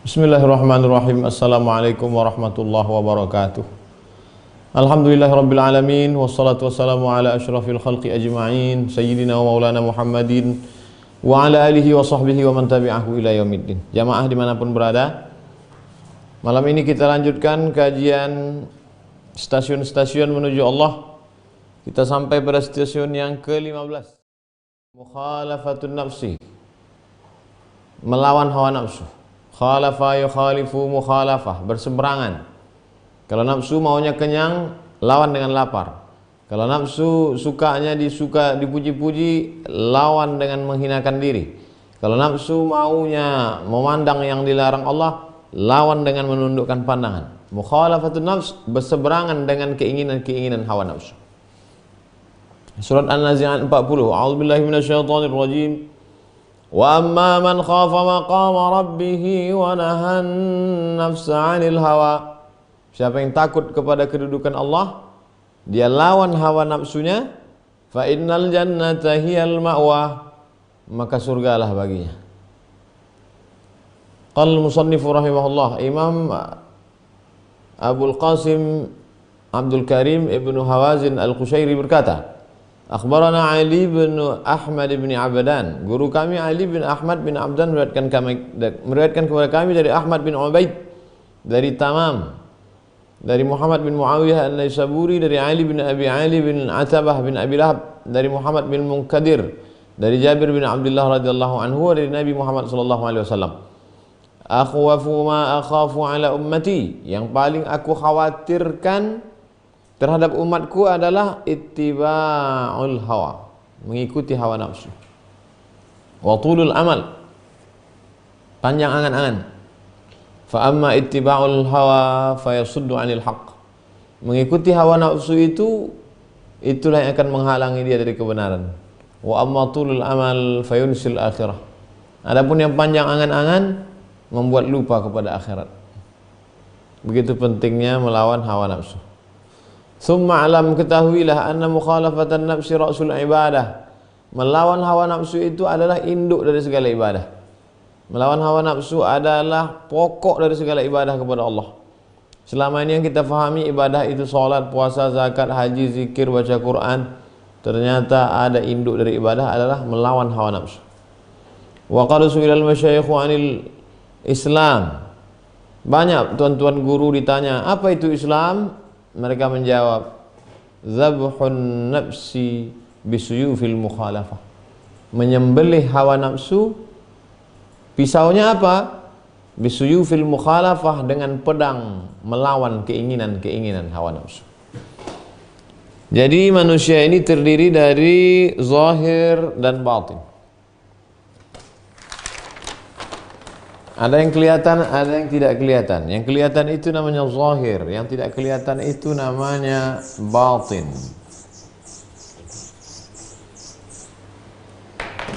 Bismillahirrahmanirrahim. Assalamualaikum warahmatullahi wabarakatuh. Alhamdulillahirabbil alamin wassalatu wassalamu ala asyrafil khalqi ajma'in sayyidina wa maulana Muhammadin wa ala alihi wa sahbihi wa man tabi'ahu ila yaumiddin. Jamaah dimanapun berada, malam ini kita lanjutkan kajian stasiun-stasiun menuju Allah. Kita sampai pada stasiun yang ke-15, mukhalafatun nafsi, melawan hawa nafsu. Khalafa yukhalifu mukhalafah, berseberangan. Kalau nafsu maunya kenyang, lawan dengan lapar. Kalau nafsu sukanya dipuji-puji, lawan dengan menghinakan diri. Kalau nafsu maunya memandang yang dilarang Allah, lawan dengan menundukkan pandangan. Mukhalafatun nafs, berseberangan dengan keinginan-keinginan hawa nafsu. Surat An-Nazi'at 40. A'udzubillahi minasyaitonir rajim. Wa amma man khafa maqama rabbih wa nahan nafsa 'anil hawa. Siapa yang takut kepada kedudukan Allah, dia lawan hawa nafsunya, fa innal jannata hiyal ma'wa, maka surgalah baginya. Qala al-musannifu rahimahullah, Imam Abul Qasim Abdul Karim Ibnu Hawazin Al-Qushairi berkata, Akhbarana Ali bin Ahmad bin Abdan, guru kami Ali bin Ahmad bin Abdan meriwayatkan kepada kami dari Ahmad bin Ubaid, dari Tamam, dari Muhammad bin Muawiyah An-Naisaburi, dari Ali bin Abi Ali bin Atabah bin Abi Lahab, dari Muhammad bin Munkadir, dari Jabir bin Abdullah radhiyallahu anhu, dari Nabi Muhammad sallallahu alaihi wasallam. Akhwafu ma akhafu ala ummati, yang paling aku khawatirkan terhadap umatku adalah ittiba'ul hawa, mengikuti hawa nafsu. Wa tulul amal, panjang angan-angan. Fa amma ittiba'ul hawa fayasuddu 'anil haqq. Mengikuti hawa nafsu itulah yang akan menghalangi dia dari kebenaran. Wa amma tulul amal fayunsil akhirah. Adapun yang panjang angan-angan membuat lupa kepada akhirat. Begitu pentingnya melawan hawa nafsu. Summa alam, ketahuilah, anna mukhalafatan nafsi ra'sul ibadah. Melawan hawa nafsu itu adalah induk dari segala ibadah. Melawan hawa nafsu adalah pokok dari segala ibadah kepada Allah. Selama ini yang kita fahami ibadah itu salat, puasa, zakat, haji, zikir, baca Quran. Ternyata ada induk dari ibadah adalah melawan hawa nafsu. Wa qala su'ilal masyayikhu 'anil Islam. Banyak tuan-tuan guru ditanya, apa itu Islam? Mereka menjawab, zabhun nafsi bisuyufil mukhalafah. Menyembelih hawa nafsu, pisaunya apa? Bisuyufil mukhalafah, dengan pedang melawan keinginan-keinginan hawa nafsu. Jadi manusia ini terdiri dari zahir dan batin. Ada yang kelihatan, ada yang tidak kelihatan. Yang kelihatan itu namanya zahir, yang tidak kelihatan itu namanya batin.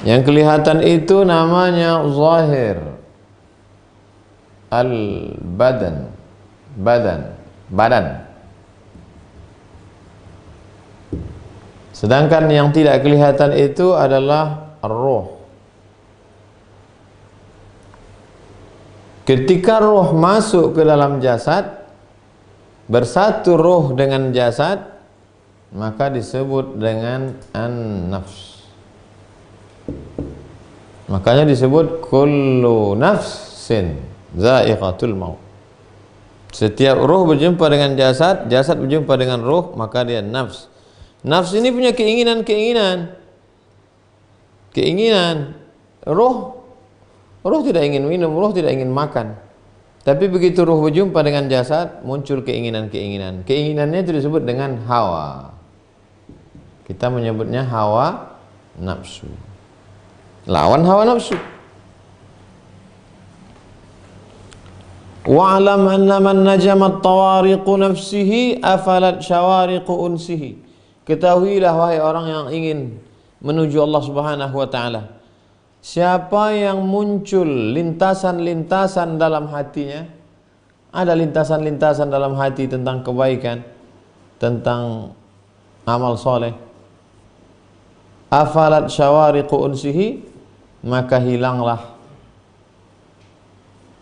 Yang kelihatan itu namanya zahir, al-badan, badan. Sedangkan yang tidak kelihatan itu adalah ruh. Ketika roh masuk ke dalam jasad, bersatu roh dengan jasad, maka disebut dengan an-nafs. Makanya disebut kullu nafsin za'iqatul maut. Setiap roh berjumpa dengan jasad, jasad berjumpa dengan roh, maka dia nafs. Nafs ini punya keinginan. Roh tidak ingin minum, roh tidak ingin makan. Tapi begitu roh berjumpa dengan jasad, muncul keinginan-keinginan. Keinginannya itu disebut dengan hawa. Kita menyebutnya hawa nafsu. Lawan hawa nafsu. Wa'lam anna man najamat tawariqu nafsihi afalat syawariqu unsihi. Ketahuilah wahai orang yang ingin menuju Allah Subhanahu wa ta'ala, siapa yang muncul lintasan-lintasan dalam hatinya, ada lintasan-lintasan dalam hati tentang kebaikan, tentang amal soleh, afalat syawariqu unsihi, maka hilanglah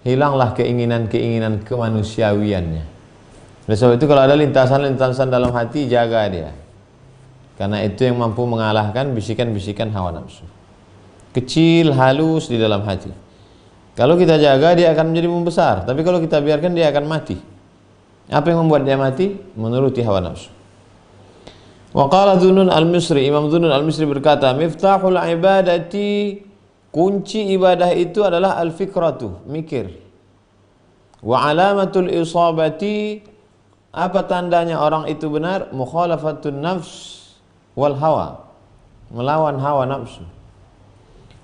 hilanglah keinginan-keinginan kemanusiawiannya. Oleh sebab itu kalau ada lintasan-lintasan dalam hati, jaga dia. Karena itu yang mampu mengalahkan bisikan-bisikan hawa nafsu. Kecil, halus di dalam hati. Kalau kita jaga, dia akan menjadi membesar. Tapi kalau kita biarkan, dia akan mati. Apa yang membuat dia mati? Menuruti hawa nafsu. Wa qala Dhunnun al-Misri, Imam Dhunnun al-Misri berkata, miftahul ibadati, kunci ibadah itu adalah al-fikratu, mikir. Wa alamatul isabati, apa tandanya orang itu benar? Mukhalafatun nafs wal hawa, melawan hawa nafsu.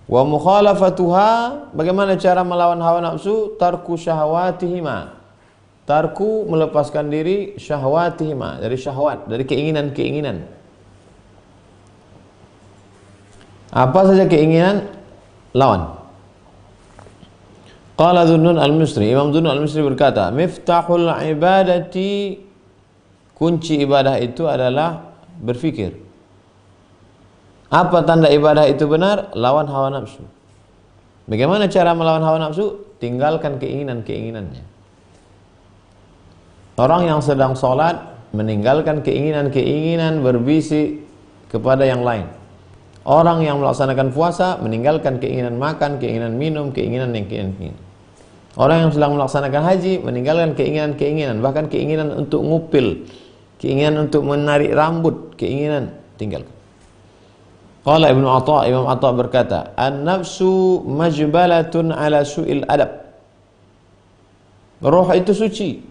Wa mukhalafatuha, bagaimana cara melawan hawa nafsu? Tarku syahwatihima, tarku melepaskan diri, syahwatihima, dari syahwat, dari keinginan-keinginan. Apa saja keinginan, lawan. Qala Dhunnun al-Misri, Imam Dhunnun al-Misri berkata, miftahul ibadati, kunci ibadah itu adalah berfikir. Apa tanda ibadah itu benar? Lawan hawa nafsu. Bagaimana cara melawan hawa nafsu? Tinggalkan keinginan-keinginannya. Orang yang sedang sholat meninggalkan keinginan-keinginan berbisik kepada yang lain. Orang yang melaksanakan puasa meninggalkan keinginan makan, keinginan minum, keinginan. Orang yang sedang melaksanakan haji meninggalkan keinginan-keinginan, bahkan keinginan untuk ngupil, keinginan untuk menarik rambut, keinginan tinggalkan. Qala Ibnu Atha, Imam Atha berkata, an-nafsu majbalatun ala su'il adab. Roh itu suci.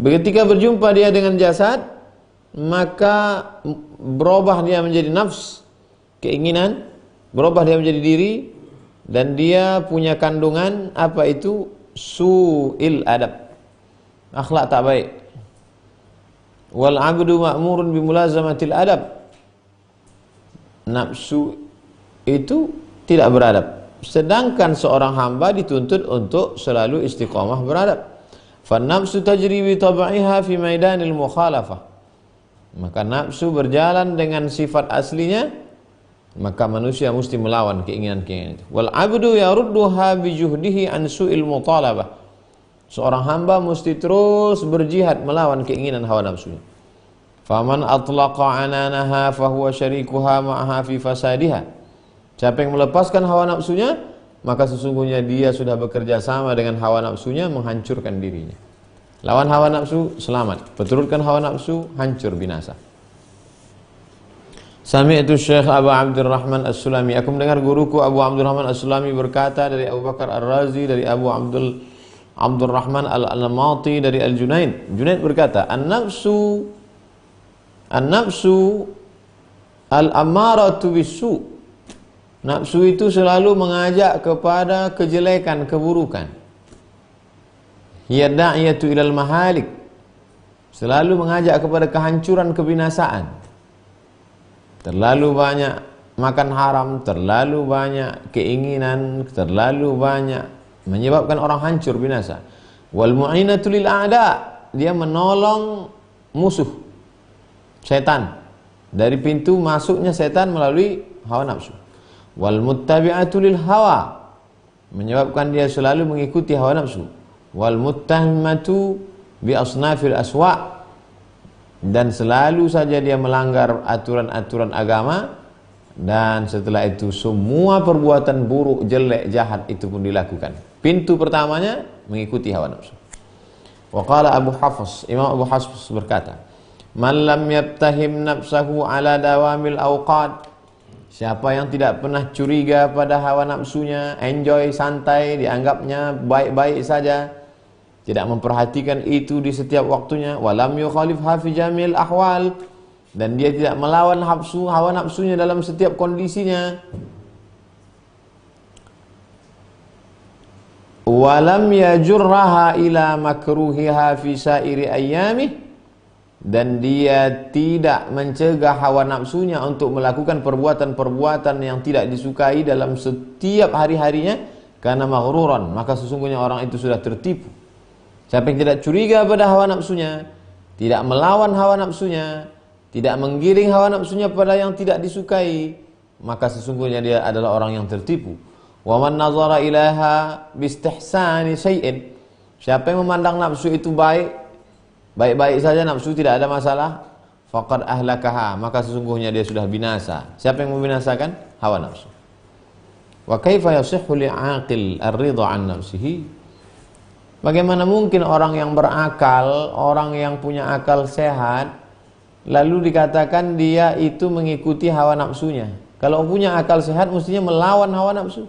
Ketika berjumpa dia dengan jasad, maka berubah dia menjadi nafs, keinginan, berubah dia menjadi diri, dan dia punya kandungan apa itu? Su'il adab, akhlak tak baik. Wal abdu ma'murun bimulazamatil adab, nafsu itu tidak beradab, sedangkan seorang hamba dituntut untuk selalu istiqamah beradab. Fan nafsu tajri bi tab'iha fi maidanil mukhalafah, maka nafsu berjalan dengan sifat aslinya, maka manusia mesti melawan keinginan-keinginan itu. Wal abdu yarudduha bi juhdihi an su'il mutalabah, seorang hamba mesti terus berjihad melawan keinginan hawa nafsunya. Faman atlaqa ananaha fahuwa syarikuha ma'aha fi fasadiha, siapa yang melepaskan hawa nafsunya, maka sesungguhnya dia sudah bekerja sama dengan hawa nafsunya menghancurkan dirinya. Lawan hawa nafsu, selamat. Perturutkan hawa nafsu, hancur binasa. Sami'tu Syekh Abu Abdurrahman As-Sulami, aku mendengar guruku Abu Abdurrahman As-Sulami berkata dari Abu Bakar Ar-Razi, dari Abu Abdurrahman Al-Almati, dari Al-Junaid. Junaid berkata, An-nafsu al-ammaratu bisu, nafsu itu selalu mengajak kepada kejelekan, keburukan. Hiya da'iyatu ilal mahalik, selalu mengajak kepada kehancuran, kebinasaan. Terlalu banyak makan haram, terlalu banyak keinginan, terlalu banyak menyebabkan orang hancur, binasa. Wal mu'inatu lil a'da, dia menolong musuh, setan. Dari pintu masuknya setan melalui hawa nafsu. Wal muttabi'atu lil hawa, menyebabkan dia selalu mengikuti hawa nafsu. Wal muttahimmatu bi asnafil aswa, dan selalu saja dia melanggar aturan-aturan agama, dan setelah itu semua perbuatan buruk, jelek, jahat itu pun dilakukan. Pintu pertamanya mengikuti hawa nafsu. Wa qala Abu Hafs, Imam Abu Hafs berkata, man lam yabtahim nafsahu ala dawamil awqat, siapa yang tidak pernah curiga pada hawa nafsunya, enjoy, santai, dianggapnya baik-baik saja, tidak memperhatikan itu di setiap waktunya, walam yukhalifha fi jamil ahwal, dan dia tidak melawan hawa nafsunya dalam setiap kondisinya, walam yajurraha ila makruhiha fi sairi ayyamih, dan dia tidak mencegah hawa nafsunya untuk melakukan perbuatan-perbuatan yang tidak disukai dalam setiap hari-harinya, karena maghruran, maka sesungguhnya orang itu sudah tertipu. Siapa yang tidak curiga pada hawa nafsunya, tidak melawan hawa nafsunya, tidak menggiring hawa nafsunya pada yang tidak disukai, maka sesungguhnya dia adalah orang yang tertipu. Wa man nazara ilaiha bistihsani syai'in. Siapa yang memandang nafsu itu baik-baik saja, nafsu tidak ada masalah, faqad ahlakaha, maka sesungguhnya dia sudah binasa. Siapa yang membinasakan? Hawa nafsu. Wa kaifa yasihhu li'aqil ar-ridha 'an nafsihi? Bagaimana mungkin orang yang berakal, orang yang punya akal sehat, lalu dikatakan dia itu mengikuti hawa nafsunya? Kalau punya akal sehat mestinya melawan hawa nafsu,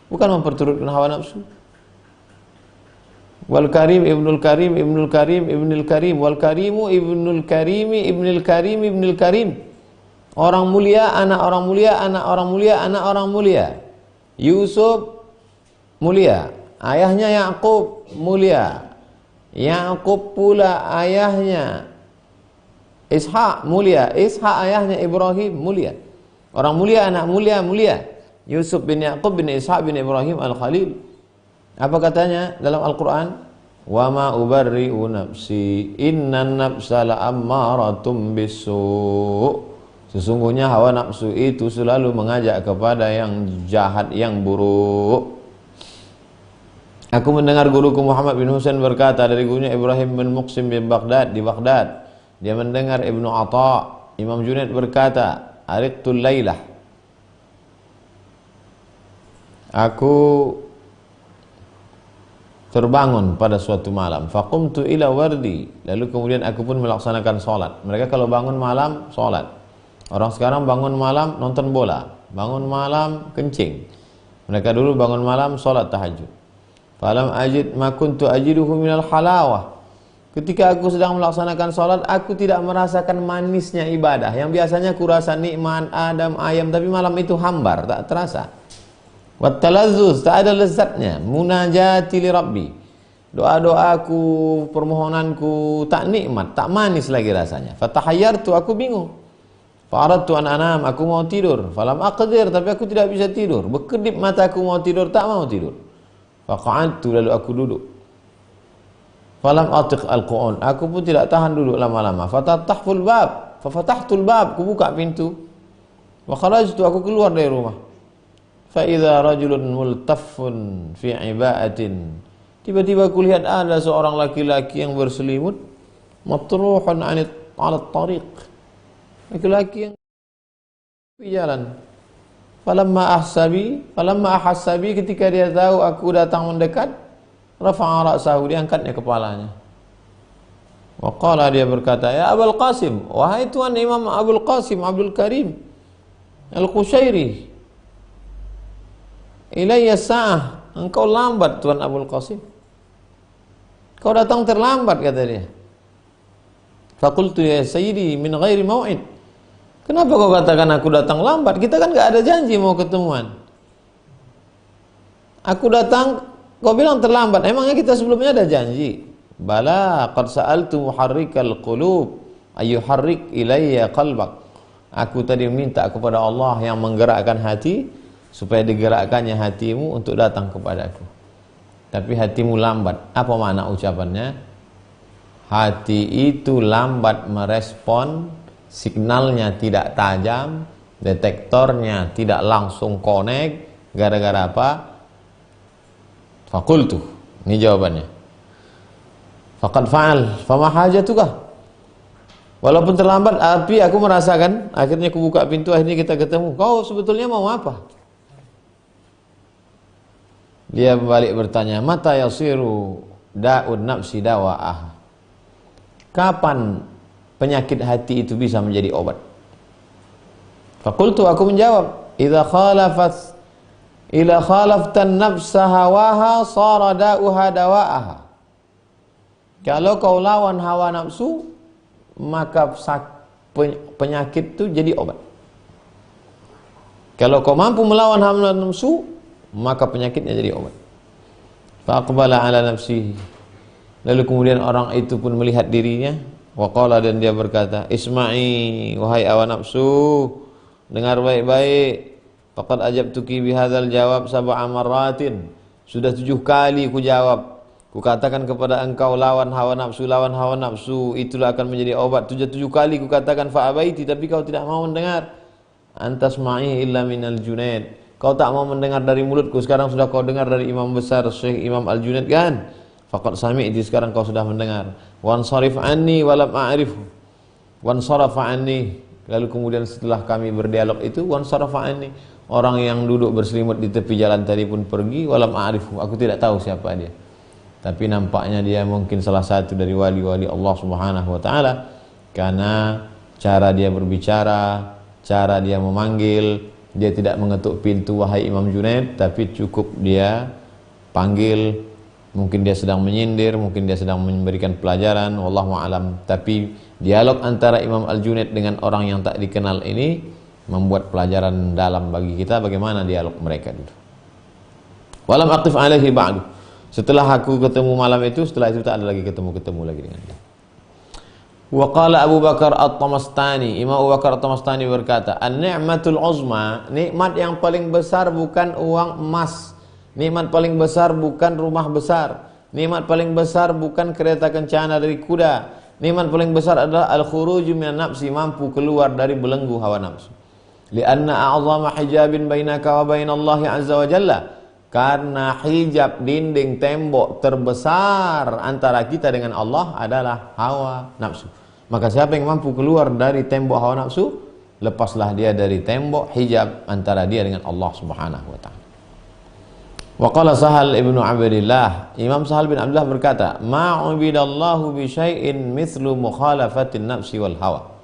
bukan memperturutkan hawa nafsu. Wal karim ibnul karim ibnul karim ibnul karim wal karimu ibnul karimi ibnul karim ibnul karim. Orang mulia, anak orang mulia, anak orang mulia, anak orang mulia. Yusuf mulia, ayahnya Yakub mulia. Yakub pula ayahnya Ishak mulia, Ishak ayahnya Ibrahim mulia. Orang mulia, anak mulia, mulia. Yusuf bin Yakub bin Ishak bin Ibrahim al-Khalil. Apa katanya dalam Al-Quran? Wa ma ubarri'u nafsi innan nafsa la'ammaratum bisu'. Sesungguhnya hawa nafsu itu selalu mengajak kepada yang jahat, yang buruk. Aku mendengar guruku Muhammad bin Husain berkata dari gurunya Ibrahim bin Muqsim bin Baghdad di Baghdad. Dia mendengar Ibnu Atha, Imam Junaid berkata, "Ariqtul lailah." Aku terbangun pada suatu malam. Faqumtu ila wardi. Lalu kemudian aku pun melaksanakan sholat. Mereka kalau bangun malam sholat. Orang sekarang bangun malam nonton bola, bangun malam kencing. Mereka dulu bangun malam sholat tahajud. Falam ajid ma kuntu ajiduhu minal halawah. Ketika aku sedang melaksanakan sholat, aku tidak merasakan manisnya ibadah. Yang biasanya aku rasa nikmat, adem, ayam, tapi malam itu hambar, tak terasa. Wattalazzuz, tak ada lezatnya. Munajati li rabbi, doa-doaku, permohonanku tak nikmat, tak manis lagi rasanya. Fatahayyartu, aku bingung. Fa'aradtu an anam, aku mau tidur. Falam aqdir, tapi aku tidak bisa tidur. Berkedip mataku mau tidur, tak mau tidur. Faqa'adtu, lalu aku duduk. Falam atiq al-qu'un, aku pun tidak tahan duduk lama-lama. Fatatahful bab, fafatahtul bab, aku buka pintu. Wa kharajtu, aku keluar dari rumah. Fa idza rajulun multaffun fi iba'atin. Tiba-tiba aku lihat ada seorang laki-laki yang berselimut, matruhun 'ala tariq. Laki-laki yang di jalan. Falamma ahsabi, ketika dia tahu aku datang mendekat, rafa'a ra'sahu, dia angkatnya kepalanya. Wa qala, dia berkata, ya Abul Qasim, wahai tuan Imam Abul Qasim Abdul Karim Al-Qushairi, ilayya sa'ah, engkau lambat tuan Abul Qasim, kau datang terlambat, kata dia. Faqultu ya sayyidi min ghairi mau'id. Kenapa kau katakan aku datang lambat? Kita kan gak ada janji mau ketemuan. Aku datang, kau bilang terlambat. Emangnya kita sebelumnya ada janji? Bala qad sa'altu muharrikal qulub ayyuharrik ilayya qalbak. Aku tadi minta kepada Allah yang menggerakkan hati, supaya digerakkannya hatimu untuk datang kepadaku. Tapi hatimu lambat. Apa makna ucapannya? Hati itu lambat merespon, signalnya tidak tajam, detektornya tidak langsung connect. Gara-gara apa? Fakultu, ini jawabannya. Faqad fa'al, fama hajatukah? Walaupun terlambat, tapi aku merasakan. Akhirnya aku buka pintu, akhirnya kita ketemu. Kau sebetulnya mau apa? Dia balik bertanya, mata yasiru da'ud nafsi dawa'ah. Kapan penyakit hati itu bisa menjadi obat? Fakultu, aku menjawab, idza khalaftan nafsa hawaha sara da'uha dawa'aha. Kalau kau lawan hawa nafsu, maka penyakit itu jadi obat. Kalau kau mampu melawan hawa nafsu, maka penyakitnya jadi obat. Faqbala ala nafsihi. Lalu kemudian orang itu pun melihat dirinya. Waqala, dan dia berkata, isma'i, wahai hawa nafsu, dengar baik-baik. Faqad ajabtuki bihadzal jawab sab'a marratin. Sudah 7 kali ku jawab. Ku katakan kepada engkau, lawan hawa nafsu, lawan hawa nafsu, itulah akan menjadi obat. 7 kali ku katakan fa'abaiti, tapi kau tidak mau mendengar. Antas ma'i illa minal Junaid. Kau tak mau mendengar dari mulutku, sekarang sudah kau dengar dari imam besar Syekh Imam Al-Junaid kan? Faqad sami'ti, sekarang kau sudah mendengar. Wansarif anni walam a'rifu. Wansarafa anni. Lalu kemudian setelah kami berdialog itu, wansarafa anni. Orang yang duduk berselimut di tepi jalan tadi pun pergi, walam a'rifu. Aku tidak tahu siapa dia. Tapi nampaknya dia mungkin salah satu dari wali-wali Allah Subhanahu wa taala, karena cara dia berbicara, cara dia memanggil, dia tidak mengetuk pintu wahai Imam Junaid, tapi cukup dia panggil. Mungkin dia sedang menyindir, mungkin dia sedang memberikan pelajaran, wallahu a'lam. Tapi dialog antara Imam Al-Junaid dengan orang yang tak dikenal ini membuat pelajaran dalam bagi kita bagaimana dialog mereka dulu. Walam aqif alaihi ba'du. Setelah aku ketemu malam itu, setelah itu tak ada lagi ketemu lagi dengan dia. Wa qala Abu Bakar At-Tamastani, Imam Abu Bakar At-Tamastani berkata, "An-ni'matul uzma, nikmat yang paling besar bukan uang emas, nikmat paling besar bukan rumah besar, nikmat paling besar bukan kereta kencana dari kuda, nikmat paling besar adalah al-khuruju minan nafsi, mampu keluar dari belenggu hawa nafsu. Li'anna a'zama hijabin bainaka wa bainallahi azza wa jalla." Karena hijab, dinding, tembok terbesar antara kita dengan Allah adalah hawa nafsu. Maka siapa yang mampu keluar dari tembok hawa nafsu, lepaslah dia dari tembok hijab antara dia dengan Allah Subhanahu wa taala. Wa qala Sahal ibnu Abdillah, Imam Sahal bin Abdullah berkata, "Ma'ubidallahu bi syai'in mithlu mukhalafatin nafsi wal hawa."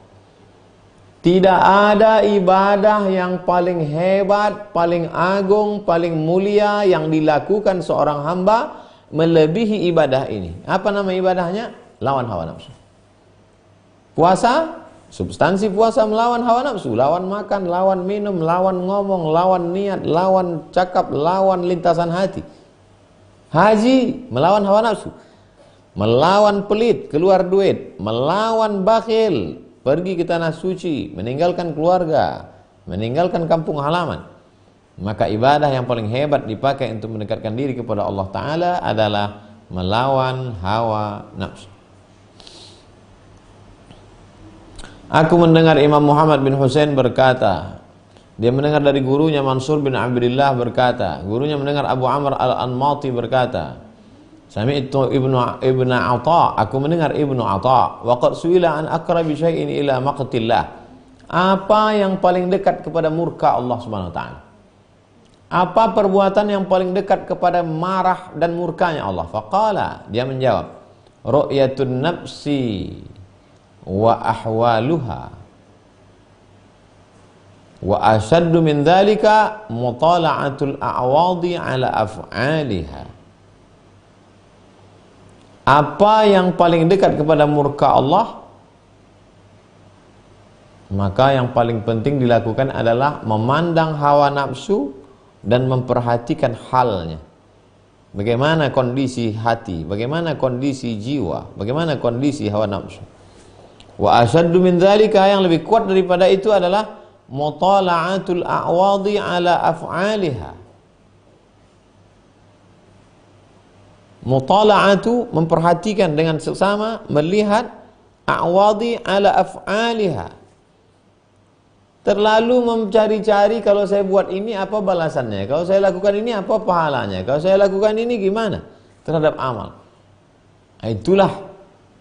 Tidak ada ibadah yang paling hebat, paling agung, paling mulia yang dilakukan seorang hamba melebihi ibadah ini. Apa nama ibadahnya? Lawan hawa nafsu. Puasa, substansi puasa melawan hawa nafsu, lawan makan, lawan minum, lawan ngomong, lawan niat, lawan cakap, lawan lintasan hati. Haji, melawan hawa nafsu. Melawan pelit, keluar duit, melawan bakhil, pergi ke tanah suci, meninggalkan keluarga, meninggalkan kampung halaman. Maka ibadah yang paling hebat dipakai untuk mendekatkan diri kepada Allah Ta'ala adalah melawan hawa nafsu. Aku mendengar Imam Muhammad bin Husain berkata, dia mendengar dari gurunya Mansur bin Abdillah berkata, gurunya mendengar Abu Amr al-Anmati berkata, Sami'tu ibnu Atha, aku mendengar Ibnu Atha, wa qad su'ila an aqrabi syai'in ila maqtillah. Apa yang paling dekat kepada murka Allah Subhanahu wa taala? Apa perbuatan yang paling dekat kepada marah dan murkanya Allah? Faqala, dia menjawab, ru'yatun nafsi wa ahwaluha. Wa ashaddu min dzalika mutala'atul a'wadi ala af'aliha. Apa yang paling dekat kepada murka Allah, maka yang paling penting dilakukan adalah memandang hawa nafsu dan memperhatikan halnya. Bagaimana kondisi hati, bagaimana kondisi jiwa, bagaimana kondisi hawa nafsu. Wa asyaddu min dzalika, yang lebih kuat daripada itu adalah mutala'atul a'wadi ala af'aliha. Mutala'atu, memperhatikan dengan seksama, melihat a'wadi ala af'aliha. Terlalu mencari-cari, kalau saya buat ini apa balasannya, kalau saya lakukan ini apa pahalanya, kalau saya lakukan ini gimana terhadap amal. Itulah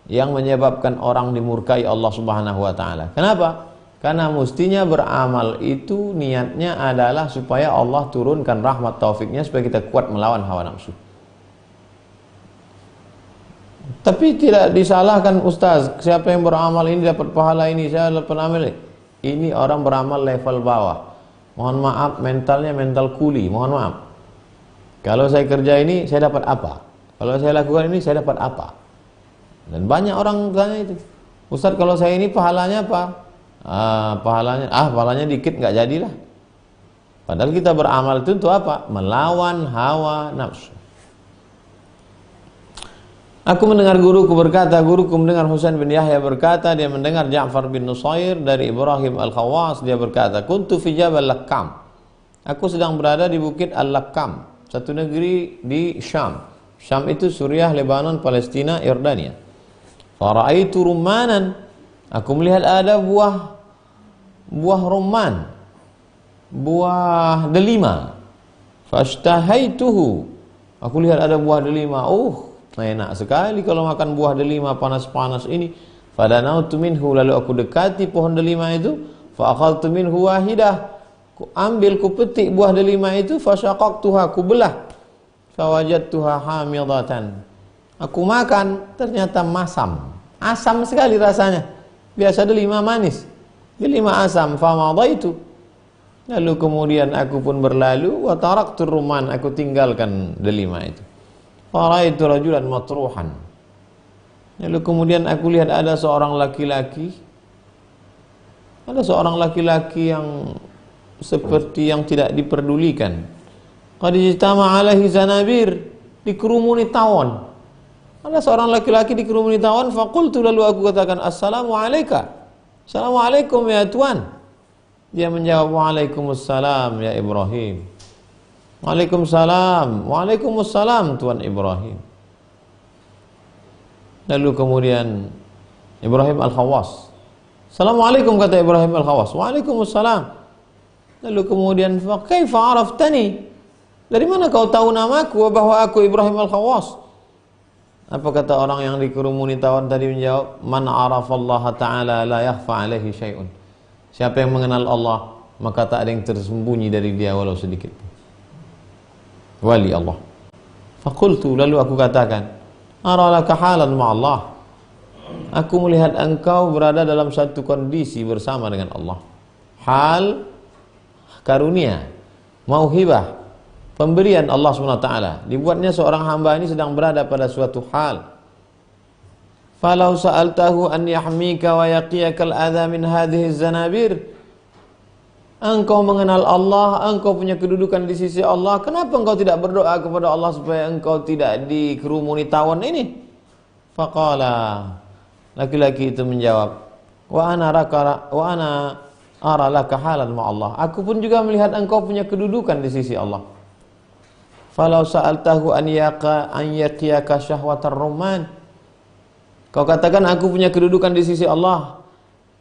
yang menyebabkan orang dimurkai Allah Subhanahu wa taala. Kenapa? Karena mestinya beramal itu niatnya adalah supaya Allah turunkan rahmat taufiknya supaya kita kuat melawan hawa nafsu. Tapi tidak disalahkan Ustaz, siapa yang beramal ini dapat pahala ini, saya dapat amal ini. Ini orang beramal level bawah. Mohon maaf, mentalnya mental kuli, mohon maaf. Kalau saya kerja ini, saya dapat apa? Kalau saya lakukan ini, saya dapat apa? Dan banyak orang tanya itu, Ustaz kalau saya ini pahalanya apa? Pahalanya dikit, nggak jadilah. Padahal kita beramal itu untuk apa? Melawan hawa nafsu. Aku mendengar guruku berkata, guruku mendengar Husain bin Yahya berkata, dia mendengar Ja'far bin Nusair dari Ibrahim Al-Khawas, dia berkata, kuntu fi Jabal Lakkam. Aku sedang berada di Bukit Al-Lakkam, satu negeri di Syam. Syam itu Suriah, Lebanon, Palestina, Yordania. Fara'aitu rummanan. Aku melihat ada buah rumman. buah delima. Fashtahaituhu. Aku lihat ada buah delima. Enak sekali kalau makan buah delima panas-panas ini. Fadanautu minhu, lalu aku dekati pohon delima itu. Fa akhadtu minhu wahidah. Ku ambil, ku petik buah delima itu. Fasyaqaqtuha, ku belah. Fawajadtuha hamidatan. Aku makan, ternyata masam. Asam sekali rasanya. Biasa delima manis, delima asam. Famadaitu, lalu kemudian aku pun berlalu. Wa taraktu rumman, aku tinggalkan delima itu. Faraitu rajulan matruhan, lalu kemudian aku lihat ada seorang laki-laki. Ada seorang laki-laki yang seperti yang tidak diperdulikan. Qad ijtama alaihi zanabir, dikerumuni tawon. Ada seorang laki-laki dikerumuni tawon. Faqultu, lalu aku katakan, assalamu alayka. Assalamualaikum ya Tuan. Dia menjawab, waalaikumsalam ya Ibrahim. Waalaikumsalam. Waalaikumsalam Tuan Ibrahim. Lalu kemudian Ibrahim Al-Khawas, assalamualaikum, kata Ibrahim Al-Khawas. Waalaikumsalam. Lalu kemudian, kaifa araftani, dari mana kau tahu namaku bahwa aku Ibrahim Al-Khawas? Apa kata orang yang dikerumuni tawon tadi? Menjawab, man arafallaha ta'ala la yakhfa alaihi syai'un. Siapa yang mengenal Allah, maka tak ada yang tersembunyi dari dia walau sedikit. Wali Allah. Faqultu, lalu aku katakan, ara laka halan ma'allah. Aku melihat engkau berada dalam satu kondisi bersama dengan Allah. Hal, karunia, mauhibah, pemberian Allah SWT. Dibuatnya seorang hamba ini sedang berada pada suatu hal. Falau sa'altahu an yahmika wa yaqiyakal adha min hadhihi zanabir. Engkau mengenal Allah, engkau punya kedudukan di sisi Allah. Kenapa engkau tidak berdoa kepada Allah supaya engkau tidak dikerumuni tawon ini? Faqala, laki-laki itu menjawab, wa ana ara laka halan ma'allah. Aku pun juga melihat engkau punya kedudukan di sisi Allah. Falau sa'altahu an yaqiyaka syahwatar rumman. Kau katakan aku punya kedudukan di sisi Allah,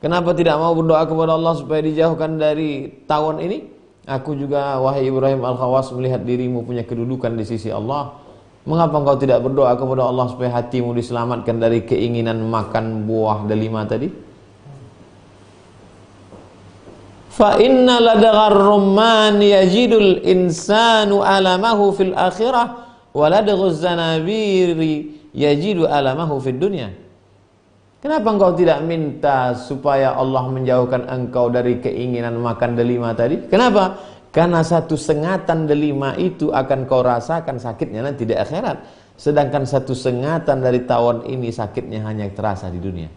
kenapa tidak mau berdoa kepada Allah supaya dijauhkan dari tawon ini? Aku juga, wahai Ibrahim Al-Khawas, melihat dirimu punya kedudukan di sisi Allah. Mengapa engkau tidak berdoa kepada Allah supaya hatimu diselamatkan dari keinginan makan buah delima tadi? Fa inna ladaghar rumman yajidul insanu alamahu fil akhirah wa ladaghuz zanabiri yajidu alamahu fid dunya. Kenapa engkau tidak minta supaya Allah menjauhkan engkau dari keinginan makan delima tadi? Kenapa? Karena satu sengatan delima itu akan kau rasakan sakitnya nanti di akhirat. Sedangkan satu sengatan dari tawon ini sakitnya hanya terasa di dunia.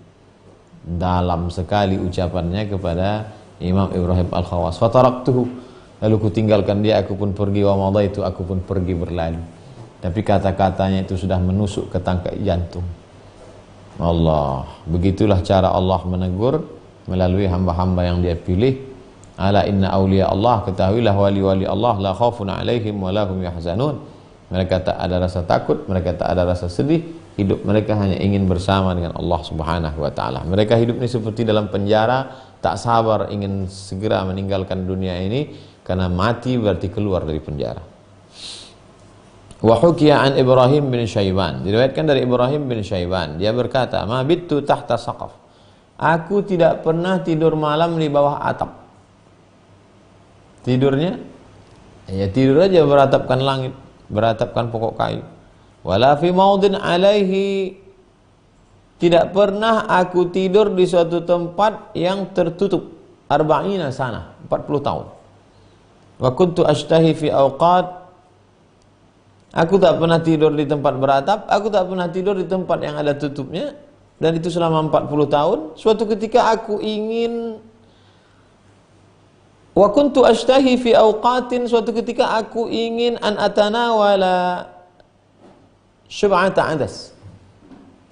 Dalam sekali ucapannya kepada Imam Ibrahim Al-Khawas. Fataraktuhu, lalu ku tinggalkan dia, aku pun pergi. Wa madaitu, aku pun pergi berlalu. Tapi kata-katanya itu sudah menusuk ke tangkai jantung. Allah, begitulah cara Allah menegur melalui hamba-hamba yang dia pilih. Ala inna awliya Allah, ketahuilah wali-wali Allah, la khaufun alaihim wa lahum yahzanun. Mereka tak ada rasa takut, mereka tak ada rasa sedih. Hidup mereka hanya ingin bersama dengan Allah Subhanahu wa ta'ala. Mereka hidup ini seperti dalam penjara, tak sabar ingin segera meninggalkan dunia ini, karena mati berarti keluar dari penjara. Wa hukiya an Ibrahim bin Syaiban, diriwayatkan dari Ibrahim bin Syaiban, dia berkata, ma bittu tahta saqaf, aku tidak pernah tidur malam di bawah atap. Tidurnya ya tidur aja beratapkan langit, beratapkan pokok kayu. Wala fi maudin alaihi, tidak pernah aku tidur di suatu tempat yang tertutup. Arba'ina sana, 40 tahun. Wa kuntu ashtahi fi awqat, aku tak pernah tidur di tempat beratap, aku tak pernah tidur di tempat yang ada tutupnya, dan itu selama 40 tahun. Suatu ketika aku ingin, wa kuntu ashtahi fi awqatin, suatu ketika aku ingin an atanawala syub'ata adas,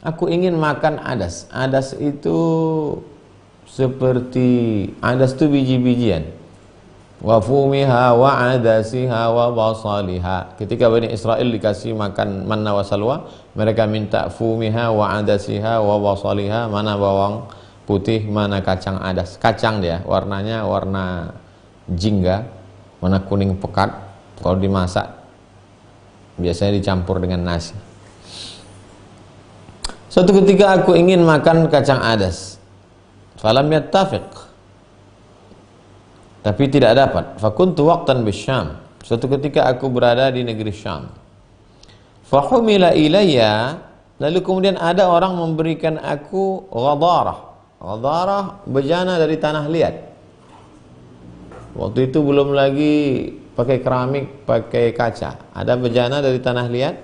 aku ingin makan adas. Adas itu seperti, adas itu biji-bijian. Wa fumiha wa adasiha wa basaliha. Ketika Bani Israel dikasih makan manna wa salwa, mereka minta fumiha wa adasiha wa basaliha, mana bawang putih, mana kacang adas. Kacang dia, warnanya warna jingga, warna kuning pekat. Kalau dimasak biasanya dicampur dengan nasi. Suatu ketika aku ingin makan kacang adas, falam yattafiq, tapi tidak dapat. Fakuntu waqtan bisyam, suatu ketika aku berada di negeri Syam. Fahumila ilayya, lalu kemudian ada orang memberikan aku ghadarah. Ghadarah bejana dari tanah liat. Waktu itu belum lagi pakai keramik, pakai kaca. Ada bejana dari tanah liat.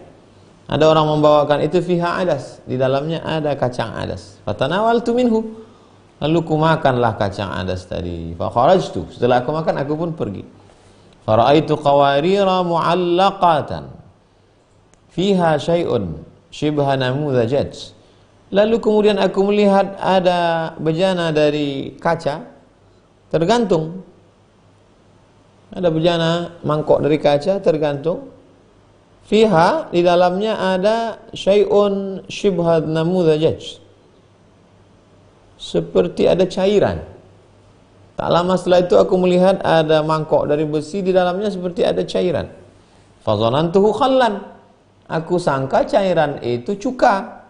Ada orang membawakan itu, fiha adas, di dalamnya ada kacang adas. Fatanawaltu minhu, lalu ku makanlah kacang adas tadi. Fa kharajtu, setelah aku makan aku pun pergi. Faraitu qawarira mu'allaqatan fiha syai'un shibha namudhajat. Lalu kemudian aku melihat ada bejana dari kaca tergantung. Ada bejana mangkok dari kaca tergantung. Fiha, di dalamnya ada syai'un shibha namudhajat, seperti ada cairan. Tak lama setelah itu aku melihat ada mangkok dari besi, di dalamnya seperti ada cairan. Fazanantuhu khallan, aku sangka cairan itu cuka.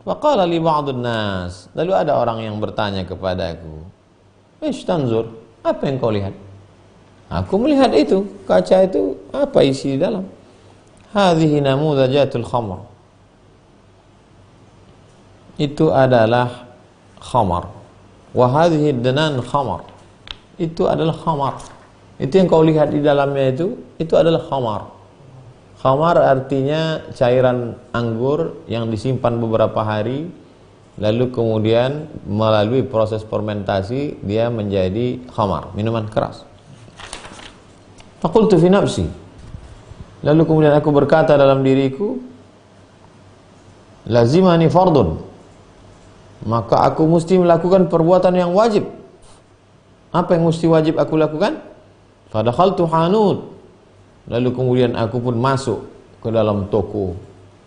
Faqala li ba'dun nas, lalu ada orang yang bertanya kepadaku, "Ish tanzur, apa yang kau lihat?" Aku melihat itu, kaca itu, apa isi di dalam? Hadhihi namudhajatul khamr, itu adalah khamar. Wa hadhihi danan khamar, itu adalah khamar. Itu yang kau lihat di dalamnya itu adalah khamar. Khamar artinya cairan anggur yang disimpan beberapa hari, lalu kemudian melalui proses fermentasi dia menjadi khamar, minuman keras. Faqultu fi nafsi, lalu kemudian aku berkata dalam diriku, lazimani fardun, maka aku mesti melakukan perbuatan yang wajib. Apa yang mesti wajib aku lakukan? Fadakhaltu hanut, lalu kemudian aku pun masuk ke dalam toko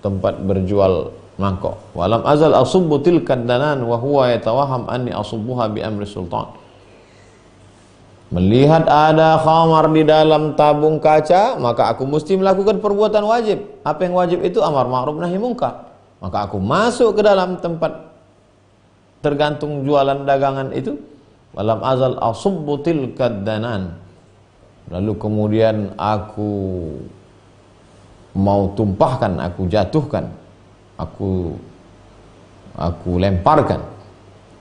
tempat berjual mangkok. Walam azal asubbu tilkad danan wa huwa yatawaham anni asubbuha bi amri sultan. Melihat ada khamar di dalam tabung kaca, maka aku mesti melakukan perbuatan wajib. Apa yang wajib itu? Amar ma'ruf nahi munkar. Maka aku masuk ke dalam tempat tergantung jualan dagangan itu. Walam azal asubbu tilkad danan, lalu kemudian aku mau tumpahkan, aku jatuhkan, aku lemparkan.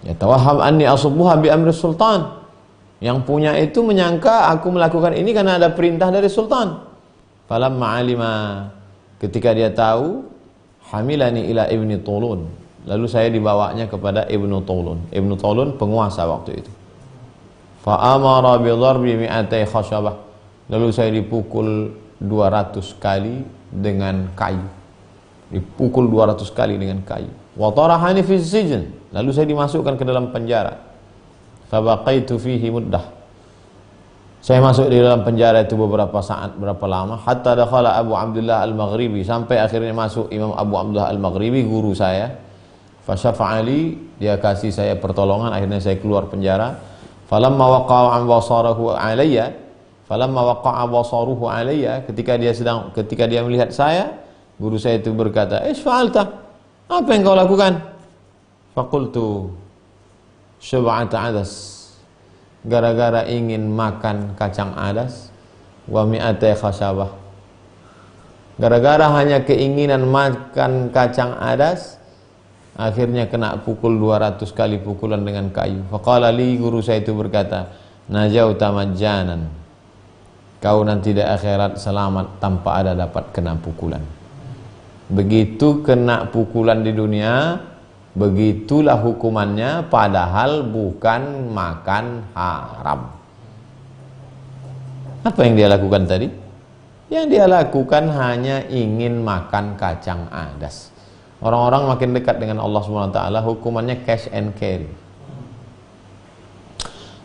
Ya tawaham anni asubbuha bi amri sultan, yang punya itu menyangka aku melakukan ini karena ada perintah dari sultan. Falamma alima, ketika dia tahu, hamilani ila ibni Tulun, lalu saya dibawanya kepada Ibnu Tulun. Ibnu Tulun penguasa waktu itu. Fa amara bi dharbi mi'atai khashabah, lalu saya dipukul 200 kali dengan kayu. Dipukul 200 kali dengan kayu. Wa tarahani fi sijn, lalu saya dimasukkan ke dalam penjara. Fabaqaitu fihi muddah, saya masuk di dalam penjara itu beberapa saat, berapa lama, hatta dakhala Abu Abdullah Al-Maghribi, sampai akhirnya masuk Imam Abu Abdullah Al-Maghribi, guru saya. Fasyafa'ali, dia kasih saya pertolongan, akhirnya saya keluar penjara. Falamma waqa'a basaruhu alayya, falamma waqa'a basaruhu alayya, ketika dia melihat saya, guru saya itu berkata, "Ish fa'alta?" Apa yang kau lakukan? Faqultu syub'ata adas, gara-gara ingin makan kacang adas, wa mi'atai khashabah, gara-gara hanya keinginan makan kacang adas, akhirnya kena pukul 200 kali pukulan dengan kayu. Faqala li, guru saya itu berkata, najauta majjanan, kau nanti di akhirat selamat tanpa ada dapat kena pukulan. Begitu kena pukulan di dunia, begitulah hukumannya, padahal bukan makan haram. Apa yang dia lakukan tadi? Yang dia lakukan hanya ingin makan kacang adas. Orang-orang makin dekat dengan Allah SWT, hukumannya cash and carry.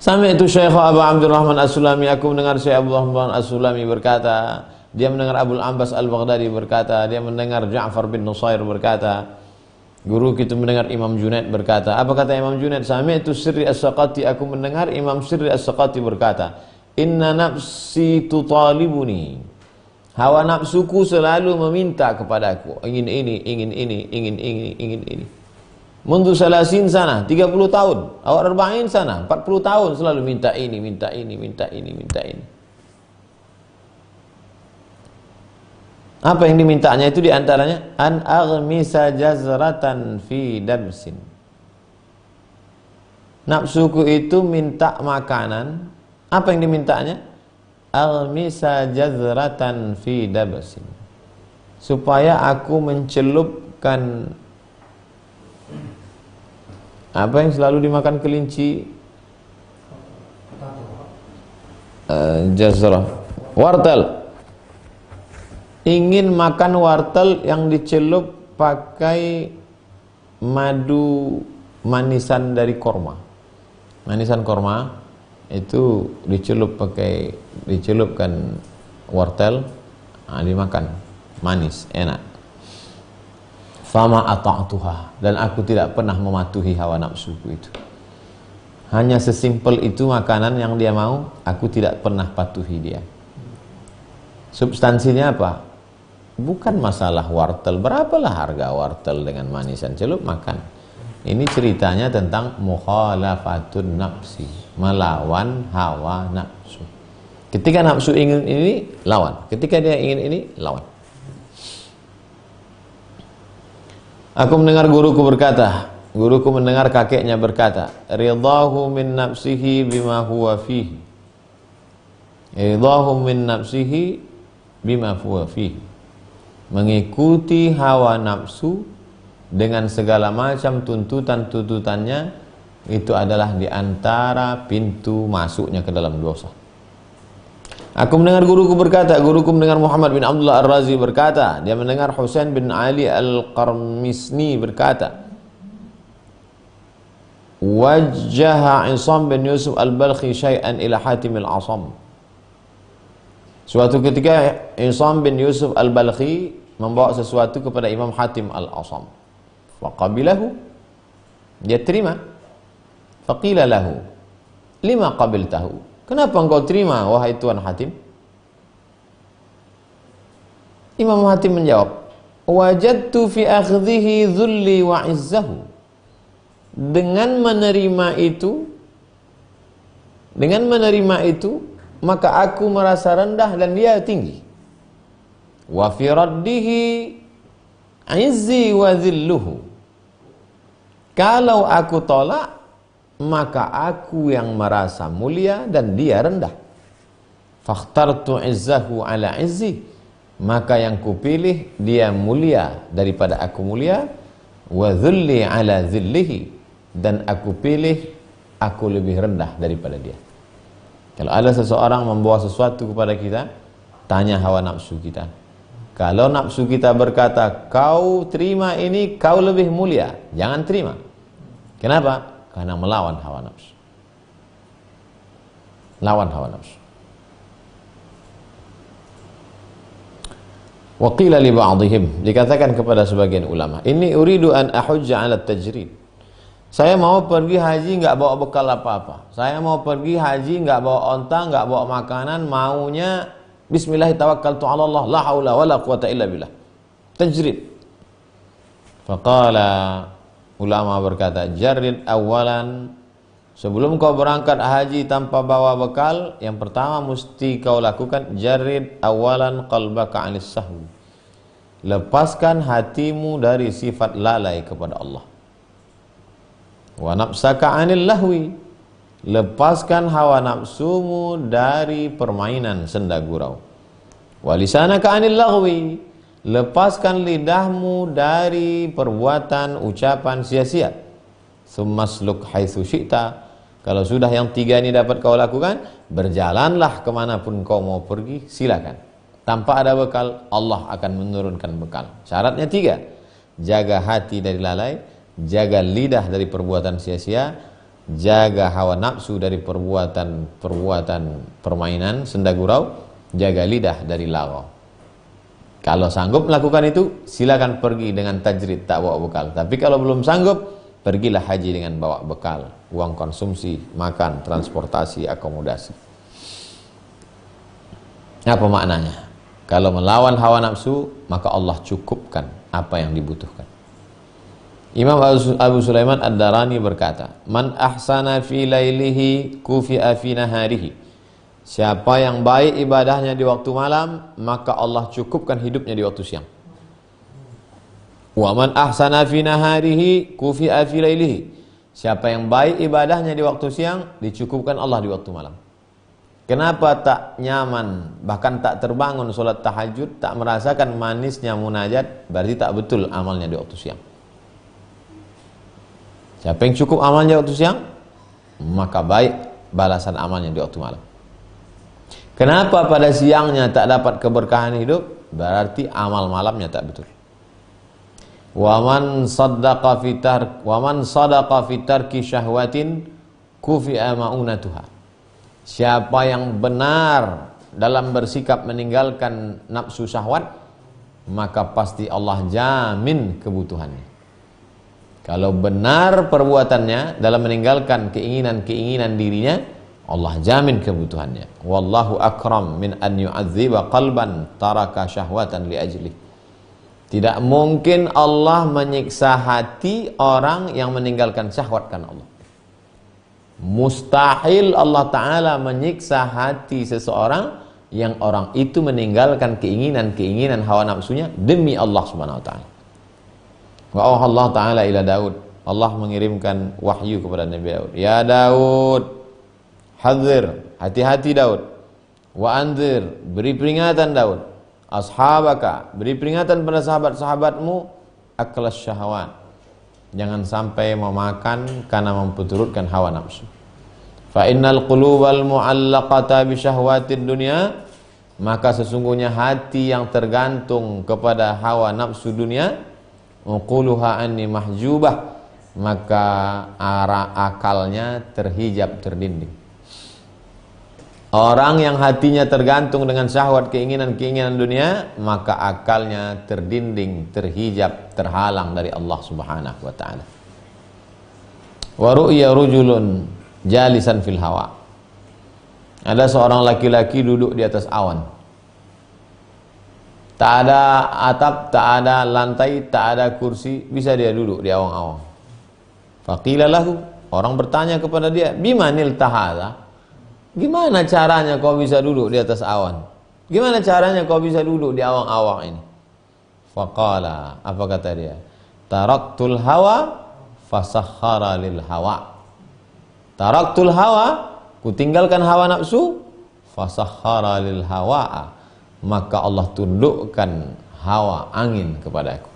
Sampai itu Syekh Abu Abdurrahman As-Sulami, aku mendengar Syekh Abu Abdurrahman As-Sulami berkata, dia mendengar Abul Ambas Al-Baghdadi berkata, dia mendengar Ja'far bin Nusair berkata, guru kita mendengar Imam Junaid berkata. Apa kata Imam Junaid? Sami'tu Sirri As-Saqati, aku mendengar Imam Sirri As-Saqati berkata, Inna nafsi tutalibuni. Hawa nafsuku selalu meminta kepadaku, ingin ini, ingin ini, ingin ini, ingin ini. Mundu salasin sana, 30 tahun. Awak arba'in sana, 40 tahun selalu minta ini, minta ini, minta ini, minta ini. Apa yang dimintanya itu diantaranya an aghmisa jazratan fi damsin. Nafsuku itu minta makanan. Apa yang dimintanya? Aghmisa jazratan fi damsin. Supaya aku mencelupkan apa yang selalu dimakan kelinci? Jazrah, wortel. Ingin makan wortel yang dicelup pakai madu manisan dari korma. Manisan korma itu dicelupkan wortel, dimakan, manis, enak. Fama ata'tuha, dan aku tidak pernah mematuhi hawa nafsuku itu. Hanya sesimpel itu makanan yang dia mau, aku tidak pernah patuhi dia. Substansinya apa? Bukan masalah wortel, berapalah harga wortel dengan manisan celup, makan. Ini ceritanya tentang mukhalafatun nafsi, melawan hawa nafsu. Ketika nafsu ingin ini, lawan. Ketika dia ingin ini, lawan. Aku mendengar guruku berkata, guruku mendengar kakeknya berkata, ridahu min nafsihi bima huwa fihi. Ridahu min nafsihi bima huwa fihi. Mengikuti hawa nafsu dengan segala macam tuntutan-tuntutannya, itu adalah diantara pintu masuknya ke dalam dosa. Aku mendengar guruku berkata, guruku mendengar Muhammad bin Abdullah Ar-Razi berkata, dia mendengar Husain bin Ali Al-Qarmisni berkata, wajjaha Isam bin Yusuf Al-Balkhi syai'an ila Hatim Al-Asam. Suatu ketika Isam bin Yusuf Al-Balkhi membawa sesuatu kepada Imam Hatim Al-Asam. Faqabilahu, dia terima. Faqila lahu, lima qabiltahu, kenapa engkau terima wahai Tuan Hatim? Imam Hatim menjawab, wajadtu fi akhdhihi dhulli wa izzahu. Dengan menerima itu, maka aku merasa rendah dan dia tinggi. Wa fi raddihi izzi wa dhilluhu. Kalau aku tolak, maka aku yang merasa mulia dan dia rendah. Fakhtartu izzahu ala izzi, maka yang kupilih dia mulia daripada aku mulia. Wa dhulli ala dhillihi, dan aku pilih aku lebih rendah daripada dia. Kalau ada seseorang membawa sesuatu kepada kita, tanya hawa nafsu kita. Kalau nafsu kita berkata, kau terima ini, kau lebih mulia, jangan terima. Kenapa? Karena melawan hawa nafsu. Lawan hawa nafsu. Wa qila li ba'dihim, dikatakan kepada sebagian ulama, inni uridu an ahujja 'ala tajrid. Saya mau pergi haji enggak bawa bekal apa-apa. Saya mau pergi haji enggak bawa onta, enggak bawa makanan, maunya bismillah tawakkaltu 'ala Allah, la haula wala quwata illa billah. Tajrid. Faqala, ulama berkata, jarrid awalan, sebelum kau berangkat haji tanpa bawa bekal, yang pertama mesti kau lakukan jarrid awalan qalbaka 'anis sahwi. Lepaskan hatimu dari sifat lalai kepada Allah. Wa nafsaka 'anil lahwi, lepaskan hawa nafsumu dari permainan senda gurau. Wa lisanaka 'anil laghwi, lepaskan lidahmu dari perbuatan ucapan sia-sia. Tsummasluk haitsu syi'ta, kalau sudah yang tiga ini dapat kau lakukan, berjalanlah kemanapun kau mau pergi, silakan. Tanpa ada bekal, Allah akan menurunkan bekal. Syaratnya tiga: jaga hati dari lalai, jaga lidah dari perbuatan sia-sia, jaga hawa nafsu dari perbuatan permainan senda gurau, jaga lidah dari laghaw. Kalau sanggup melakukan itu, silakan pergi dengan tajrid, tak bawa bekal. Tapi kalau belum sanggup, pergilah haji dengan bawa bekal, uang konsumsi, makan, transportasi, akomodasi. Apa maknanya? Kalau melawan hawa nafsu, maka Allah cukupkan apa yang dibutuhkan. Imam Abu Sulaiman Ad-Darani berkata, "Man ahsana fi lailihi kufi'a fi naharihi." Siapa yang baik ibadahnya di waktu malam, maka Allah cukupkan hidupnya di waktu siang. Wa man ahsana fi naharihi kufi'a fi lailihi. Siapa yang baik ibadahnya di waktu siang, dicukupkan Allah di waktu malam. Kenapa tak nyaman, bahkan tak terbangun solat tahajud, tak merasakan manisnya munajat, berarti tak betul amalnya di waktu siang. Siapa yang cukup amalnya di waktu siang, maka baik balasan amalnya di waktu malam. Kenapa pada siangnya tak dapat keberkahan hidup, berarti amal malamnya tak betul. Waman saddaqa fi tarki syahwatin kufi'a ma'unatuha. Siapa yang benar dalam bersikap meninggalkan nafsu syahwat, maka pasti Allah jamin kebutuhannya. Kalau benar perbuatannya dalam meninggalkan keinginan-keinginan dirinya, Allah jamin kebutuhannya. Wallahu akram min an yu'adziba qalban taraka syahwatan li ajlih. Tidak mungkin Allah menyiksa hati orang yang meninggalkan syahwat karena Allah. Mustahil Allah Ta'ala menyiksa hati seseorang yang orang itu meninggalkan keinginan-keinginan hawa nafsunya demi Allah Subhanahu Wa Ta'ala. Wa Allah Ta'ala ila Daud. Allah mengirimkan wahyu kepada Nabi Daud. Ya Daud, hadzir, hati-hati Daud. Wa anzir, beri peringatan Daud. Ashabaka, beri peringatan pada sahabat-sahabatmu. Aklas syahwat, jangan sampai memakan karena memperturutkan hawa nafsu. Fa innal qulubal mu'allaqata bi syahwatid dunya, maka sesungguhnya hati yang tergantung kepada hawa nafsu dunia, uquluha anni mahjubah, maka arah akalnya terhijab, terdinding. Orang yang hatinya tergantung dengan syahwat, keinginan-keinginan dunia, maka akalnya terdinding, terhijab, terhalang dari Allah Subhanahu wa Ta'ala. Wa ru'ya rujulun jalisan fil hawa. Ada seorang laki-laki duduk di atas awan. Tak ada atap, tak ada lantai, tak ada kursi, bisa dia duduk di awang-awang. Faqila lahu, orang bertanya kepada dia, bimanil tahadha? Gimana caranya kau bisa duduk di atas awan? Gimana caranya kau bisa duduk di awang-awang ini? Faqala, apa kata dia? Taraktul hawa fasakhara lil hawa. Taraktul hawa, kutinggalkan hawa nafsu, fasakhara lil hawa, maka Allah tundukkan hawa angin kepadaku.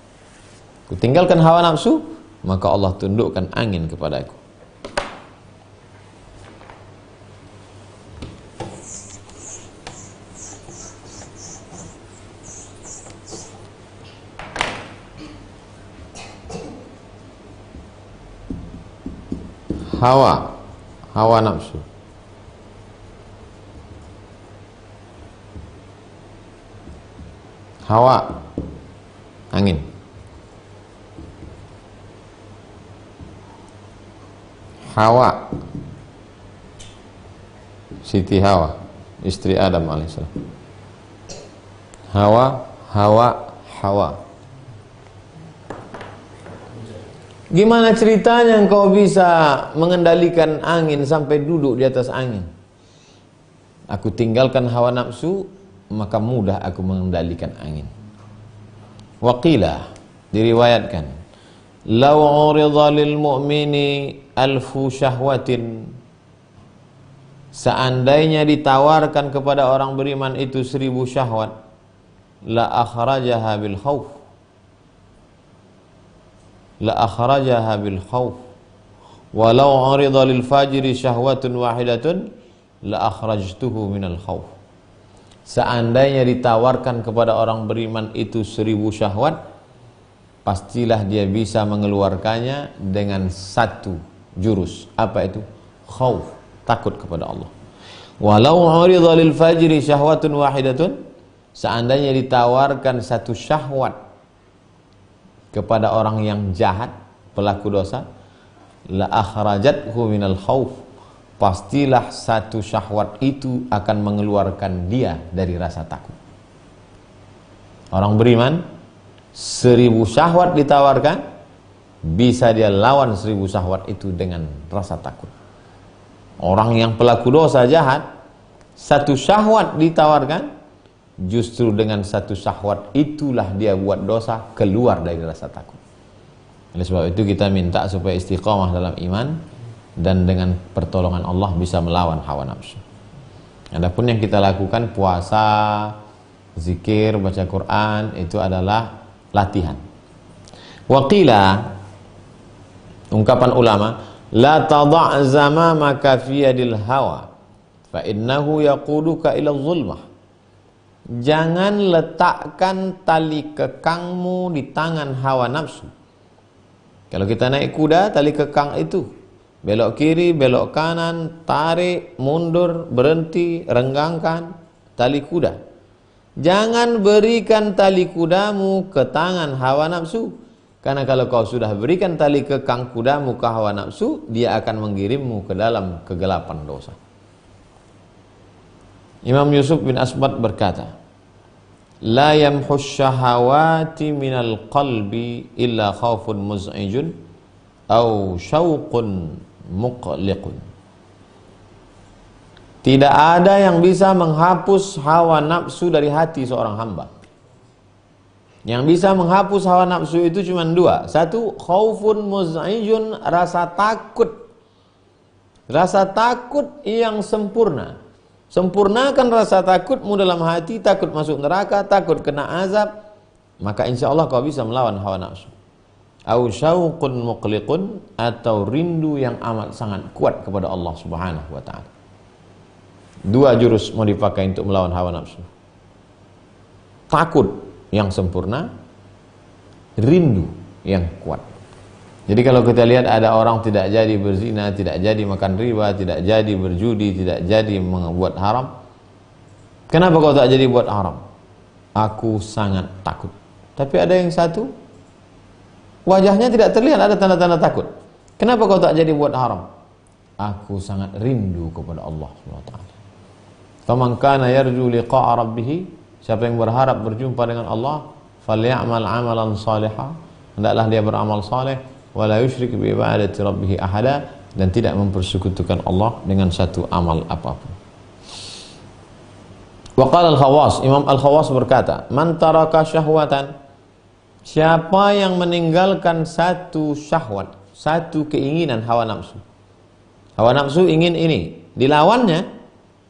Kutinggalkan hawa nafsu, maka Allah tundukkan angin kepadaku. Hawa nafsu. Hawa, angin. Hawa, Siti Hawa, istri Adam alaihissalam. Hawa. Gimana ceritanya engkau bisa mengendalikan angin sampai duduk di atas angin? Aku tinggalkan hawa nafsu, maka mudah aku mengendalikan angin. Waqila, diriwayatkan, law urida lil mu'mini alfu syahwatin, seandainya ditawarkan kepada orang beriman itu 1000 syahwat, la akhrajaha bil khauf, la akhrajaha bil khauf, walau urida lil fajiri syahwatun wahidatun la akhrajtuhu minal khauf. Seandainya ditawarkan kepada orang beriman itu 1000 syahwat, pastilah dia bisa mengeluarkannya dengan satu jurus. Apa itu? Khauf, takut kepada Allah. Walau urida lil fajiri syahwatun wahidatun, seandainya ditawarkan satu syahwat kepada orang yang jahat, pelaku dosa, la akhrajathu minal khauf, pastilah satu syahwat itu akan mengeluarkan dia dari rasa takut. Orang beriman 1000 syahwat ditawarkan, bisa dia lawan 1000 syahwat itu dengan rasa takut. Orang yang pelaku dosa jahat, satu syahwat ditawarkan, justru dengan satu syahwat itulah dia buat dosa, keluar dari rasa takut. Oleh sebab itu kita minta supaya istiqamah dalam iman, dan dengan pertolongan Allah bisa melawan hawa nafsu. Adapun yang kita lakukan puasa, zikir, baca Quran, itu adalah latihan. Waqila, ungkapan ulama, la tada' zamamaka fi yadil hawa fa innahu yaquduka ila zulmah. Jangan letakkan tali kekangmu di tangan hawa nafsu. Kalau kita naik kuda, tali kekang itu belok kiri, belok kanan, tarik, mundur, berhenti, renggangkan tali kuda. Jangan berikan tali kudamu ke tangan hawa nafsu. Karena kalau kau sudah berikan tali kekang kudamu ke hawa nafsu, dia akan mengirimmu ke dalam kegelapan dosa. Imam Yusuf bin Asbat berkata, la yamhus syahawati minal qalbi illa khawfun muz'ijun au syauqun muqliqun. Tidak ada yang bisa menghapus hawa nafsu dari hati seorang hamba. Yang bisa menghapus hawa nafsu itu cuma dua. Satu, khaufun muz'ijun, rasa takut. Rasa takut yang sempurna. Sempurnakan rasa takutmu dalam hati, takut masuk neraka, takut kena azab, maka insya Allah kau bisa melawan hawa nafsu. Au syauqun muqliqun, atau rindu yang amat sangat kuat kepada Allah Subhanahu wa ta'ala. Dua jurus mau dipakai untuk melawan hawa nafsu. Takut yang sempurna, rindu yang kuat. Jadi kalau kita lihat ada orang tidak jadi berzina, tidak jadi makan riba, tidak jadi berjudi, tidak jadi membuat haram. Kenapa kau tak jadi buat haram? Aku sangat takut. Tapi ada yang satu, wajahnya tidak terlihat ada tanda-tanda takut. Kenapa kau tak jadi buat haram? Aku sangat rindu kepada Allah SWT. Faman kana yarju liqa'a rabbih, siapa yang berharap berjumpa dengan Allah, falyamal amalan salihah, hendaklah dia beramal saleh, wala yusyrik bi ibadati rabbih ahada, dan tidak mempersekutukan Allah dengan satu amal apapun. Wa qala al-Khawas, Imam al-Khawas berkata, man taraka syahwatan, siapa yang meninggalkan satu syahwat, satu keinginan hawa nafsu. Hawa nafsu ingin ini, dilawannya,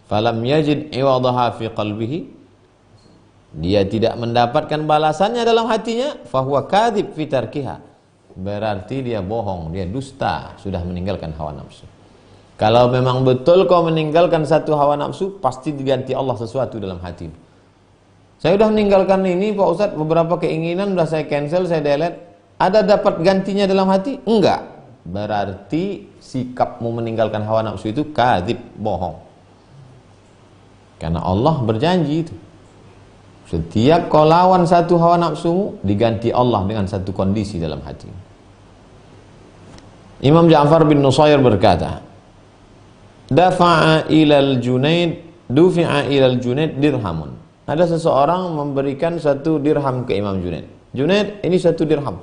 falam yajid iwadaha fi qalbihi, dia tidak mendapatkan balasannya dalam hatinya, fahuwa kadzib fi tarkiha, berarti dia bohong, dia dusta, sudah meninggalkan hawa nafsu. Kalau memang betul kau meninggalkan satu hawa nafsu, pasti diganti Allah sesuatu dalam hatimu. Saya sudah meninggalkan ini Pak Ustadz, beberapa keinginan sudah saya cancel, saya delete, ada dapat gantinya dalam hati? Enggak. Berarti sikapmu meninggalkan hawa nafsu itu kadzib, bohong. Karena Allah berjanji itu, setiap kau lawan satu hawa nafsumu, diganti Allah dengan satu kondisi dalam hati. Imam Ja'far bin Nusair berkata, dufi'a ilal Junaid dirhamun. Ada seseorang memberikan satu dirham ke Imam Junaid. Junaid, ini satu dirham.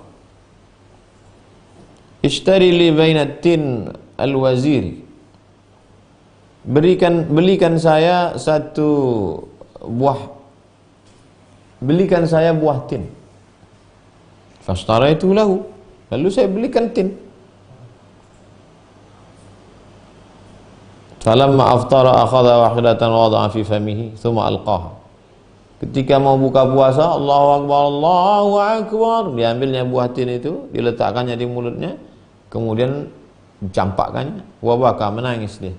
Ishtari li bainatin al-waziri. Belikan saya satu buah, belikan saya buah tin. Fastaraitu lahu, lalu saya belikan tin. Falamma aftara akhadha wahidatan wada'a fi famihi thumma alqaha. Ketika mau buka puasa, Allahu Akbar, Allahu Akbar, diambilnya buah tin itu, diletakkannya di mulutnya, kemudian dicampakkannya, wabaka, menangis dia.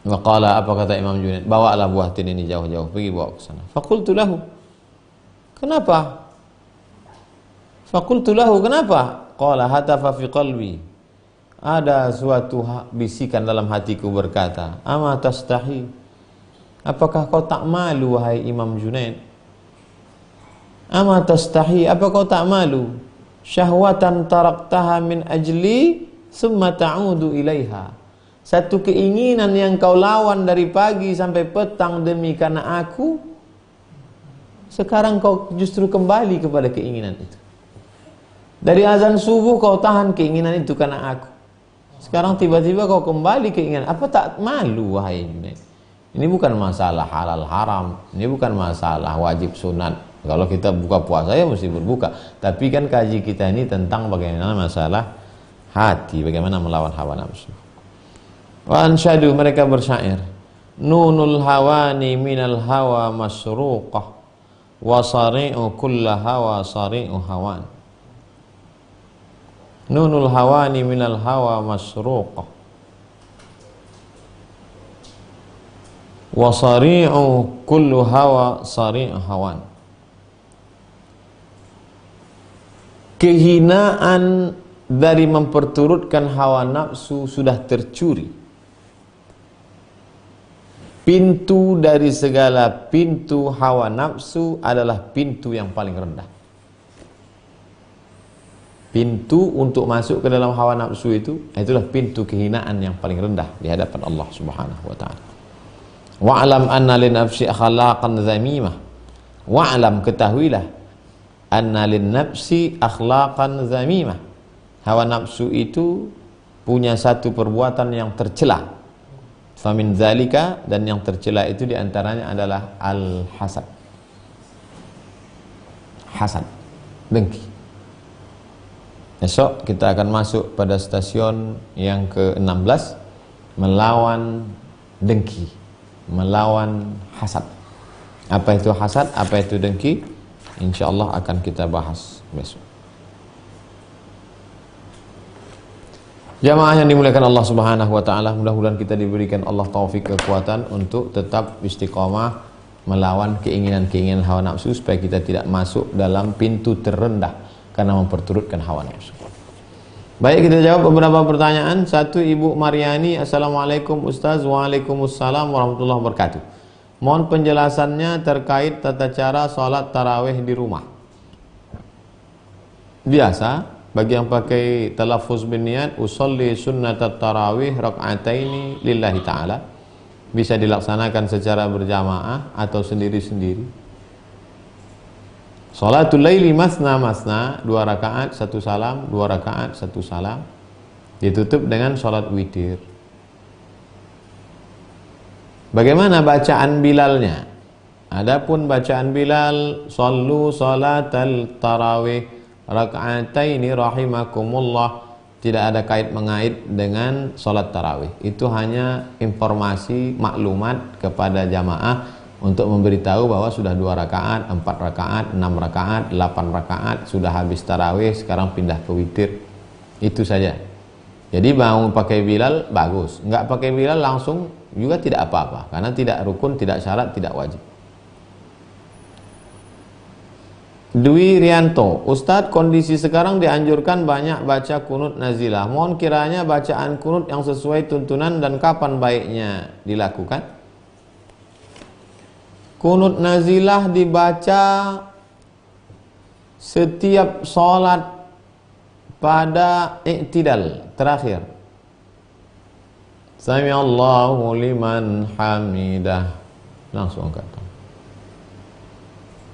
Waqala, apa kata Imam Junaid? Bawalah buah tin ini jauh-jauh, pergi bawa ke sana. Faqultu lahu, kenapa? Faqultu lahu, kenapa? Qala hatafa fi qalbi, ada suatu bisikan dalam hatiku berkata, ama tastahi, apakah kau tak malu wahai Imam Junaid? Ama tastahi, apa kau tak malu? Syahwatan taraktaha min ajli summa ta'udu ilaiha, Satu keinginan yang kau lawan dari pagi sampai petang demi karena aku, sekarang kau justru kembali kepada keinginan itu. Dari azan subuh kau tahan keinginan itu karena aku. Sekarang tiba-tiba kau kembali keinginan. Apa tak malu wahai Junaid? Ini bukan masalah halal haram, ini bukan masalah wajib sunat. Kalau kita buka puasa ya mesti berbuka. Tapi kan kaji kita ini tentang bagaimana masalah hati, bagaimana melawan hawa nafsu. Wa ansyadu, mereka bersyair, nunul hawani minal hawa masruqah wa sari'u kulla hawa sari'u hawan. Nunul hawani minal hawa masruqah wa sari'u kullu hawa sari'u hawan. Kehinaan dari memperturutkan hawa nafsu sudah tercuri. Pintu dari segala pintu hawa nafsu adalah pintu yang paling rendah. Pintu untuk masuk ke dalam hawa nafsu itulah pintu kehinaan yang paling rendah di hadapan Allah Subhanahu wa taala. Wa'lam anna lin nafsi akhlaqan dzamimah. Wa'lam, ketahuilah, anna lin nafsi akhlaqan dzamimah. Hawa nafsu itu punya satu perbuatan yang tercela. Famin zalika, dan yang tercela itu diantaranya adalah al-hasad. Hasad, dengki. Esok kita akan masuk pada stasiun yang ke-16, melawan dengki, melawan hasad. Apa itu hasad, apa itu dengki? InsyaAllah akan kita bahas besok. Jamaah yang dimuliakan Allah Subhanahu wa taala, mudah-mudahan kita diberikan Allah taufik kekuatan untuk tetap istiqomah melawan keinginan-keinginan hawa nafsu supaya kita tidak masuk dalam pintu terendah karena memperturutkan hawa nafsu. Baik, kita jawab beberapa pertanyaan. Satu, Ibu Mariani, Assalamualaikum Ustaz. Waalaikumsalam warahmatullahi wabarakatuh. Mohon penjelasannya terkait tata cara sholat tarawih di rumah. Biasa bagi yang pakai talaffuz bin niat, usolli sunnatat tarawih rak'ataini lillahi ta'ala, bisa dilaksanakan secara berjamaah atau sendiri-sendiri. Salatul laili masna masna, 2 rakaat 1 salam, 2 rakaat 1 salam, ditutup dengan salat witir. Bagaimana bacaan Bilalnya? Adapun bacaan Bilal, sallu salatal tarawih raka'ataini rahimakumullah, tidak ada kait mengait dengan sholat tarawih. Itu hanya informasi, maklumat kepada jamaah untuk memberitahu bahwa sudah 2 rakaat, 4 rakaat, 6 rakaat, 8 rakaat, sudah habis tarawih, sekarang pindah ke witir. Itu saja. Jadi mau pakai Bilal bagus, nggak pakai Bilal langsung juga tidak apa-apa, karena tidak rukun, tidak syarat, tidak wajib. Dwi Rianto, Ustadz, kondisi sekarang dianjurkan banyak baca kunut nazilah. Mohon kiranya bacaan kunut yang sesuai tuntunan dan kapan baiknya dilakukan. Kunut nazilah dibaca setiap sholat pada i'tidal terakhir. Sami Allahu liman hamidah. Langsung kata.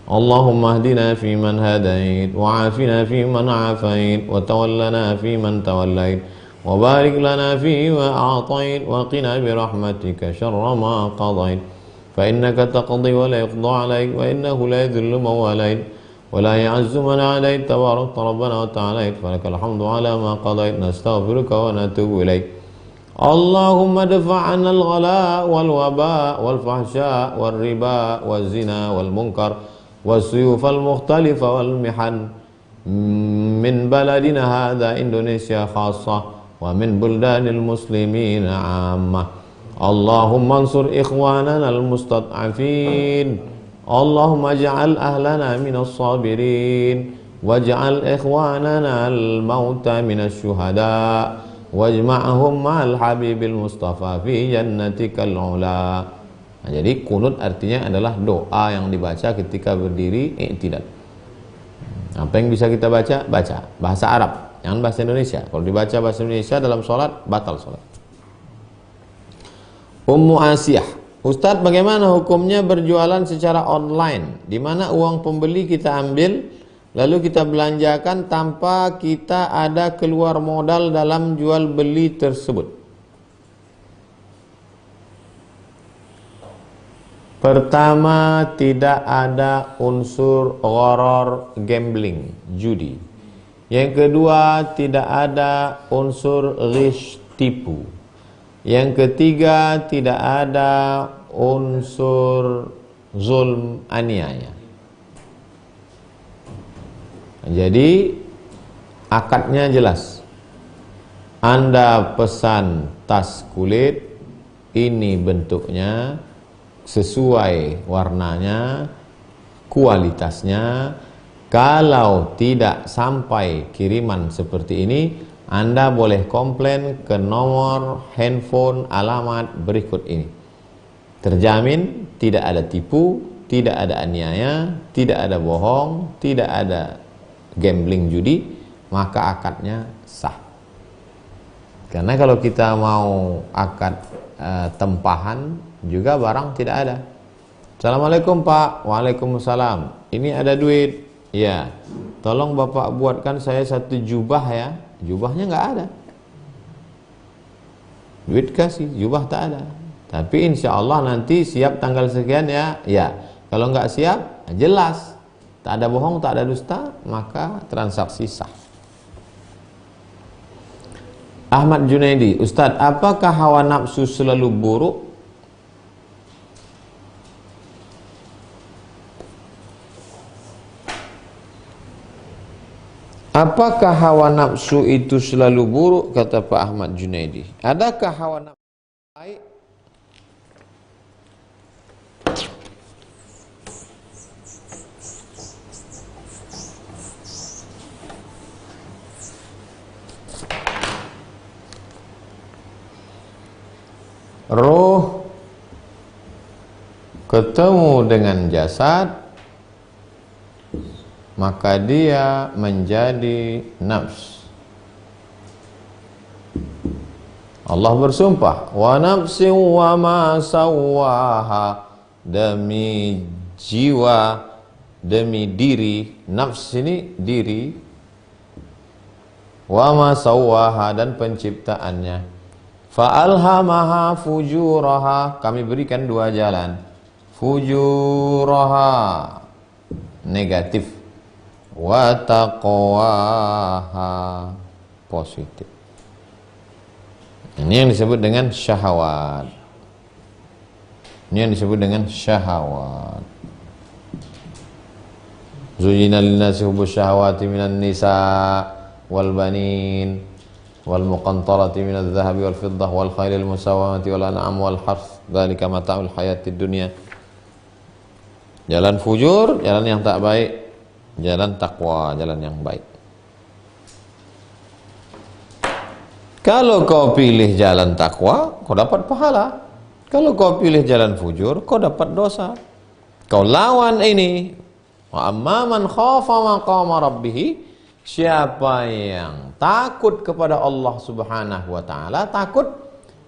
Allahumma hdina fi man hadait, wa afina fi man afait, wa tawallana fi man tawallait, wa barik lana fi ma a'tait, wa qina bi rahmatika syarra ma qadait, fa innaka taqdi wa la yuqda alaik, wa innahu la yadhillu man walait, wa la ya'azzu man adait, tabarakta rabbana wa ta'alait, falakal hamdu ala ma qadait, nastaghfiruka wa natubu ilaik. Allahumma dafa'ana al-ghala wal waba wal fahsya wal riba wal zina wal munkar والسيوف المختلفة والمحن من بلدنا هذا إندونيسيا خاصة ومن بلدان المسلمين عامة. اللهم انصر إخواننا المستضعفين. اللهم اجعل أهلنا من الصابرين واجعل إخواننا الموتى من الشهداء واجمعهم مع الحبيب المصطفى في جنتك العلا. Nah, jadi kunut artinya adalah doa yang dibaca ketika berdiri i'tidal. Apa yang bisa kita baca? Baca bahasa Arab, jangan bahasa Indonesia. Kalau dibaca bahasa Indonesia dalam sholat, batal sholat. Ummu Asiyah, Ustadz, bagaimana hukumnya berjualan secara online, di mana uang pembeli kita ambil, lalu kita belanjakan tanpa kita ada keluar modal dalam jual beli tersebut? Pertama, tidak ada unsur gharar, gambling, judi. Yang kedua, tidak ada unsur ghish, tipu. Yang ketiga, tidak ada unsur zulm, aniaya. Jadi akadnya jelas. Anda pesan tas kulit, ini bentuknya, sesuai warnanya, kualitasnya. Kalau tidak sampai kiriman seperti ini, Anda boleh komplain ke nomor handphone alamat berikut ini. Terjamin tidak ada tipu, tidak ada aniaya, tidak ada bohong, tidak ada gambling, judi, maka akadnya sah. Karena kalau kita mau akad tempahan juga barang tidak ada. Assalamualaikum Pak. Waalaikumsalam. Ini ada duit. Ya, tolong Bapak buatkan saya satu jubah ya. Jubahnya nggak ada. Duit kasih, jubah tak ada. Tapi insya Allah nanti siap tanggal sekian ya. Ya, kalau nggak siap, jelas. Tak ada bohong, tak ada dusta, maka transaksi sah. Ahmad Junaidi, Ustadz, apakah hawa nafsu selalu buruk? Apakah hawa nafsu itu selalu buruk? Kata Pak Ahmad Junaidi. Adakah hawa nafsu baik? Roh ketemu dengan jasad, maka dia menjadi nafs. Allah bersumpah, wa nafsin wa ma sawwaha, demi jiwa, demi diri. Nafs ini diri. Wa ma sawwaha, dan penciptaannya. Fa'alhamaha fujuraha, kami berikan dua jalan. Fujuraha, negatif. Wa taqwaha, positif. Ini yang disebut dengan syahwat. Ini yang disebut dengan syahwat. Zuyyina lin-nasi hubbus syahawati minan nisa wal banin wal muqantarati minadh dhahabi wal fiddah wal khailil musawwamati wal an'am wal harth, dzalika mata'ul hayatid dunya. Jalan fujur, jalan yang tak baik. Jalan takwa, jalan yang baik. Kalau kau pilih jalan takwa, kau dapat pahala. Kalau kau pilih jalan fujur, kau dapat dosa. Kau lawan ini. Wa amma man khafa maqama rabbih, siapa yang takut kepada Allah Subhanahu wa taala, takut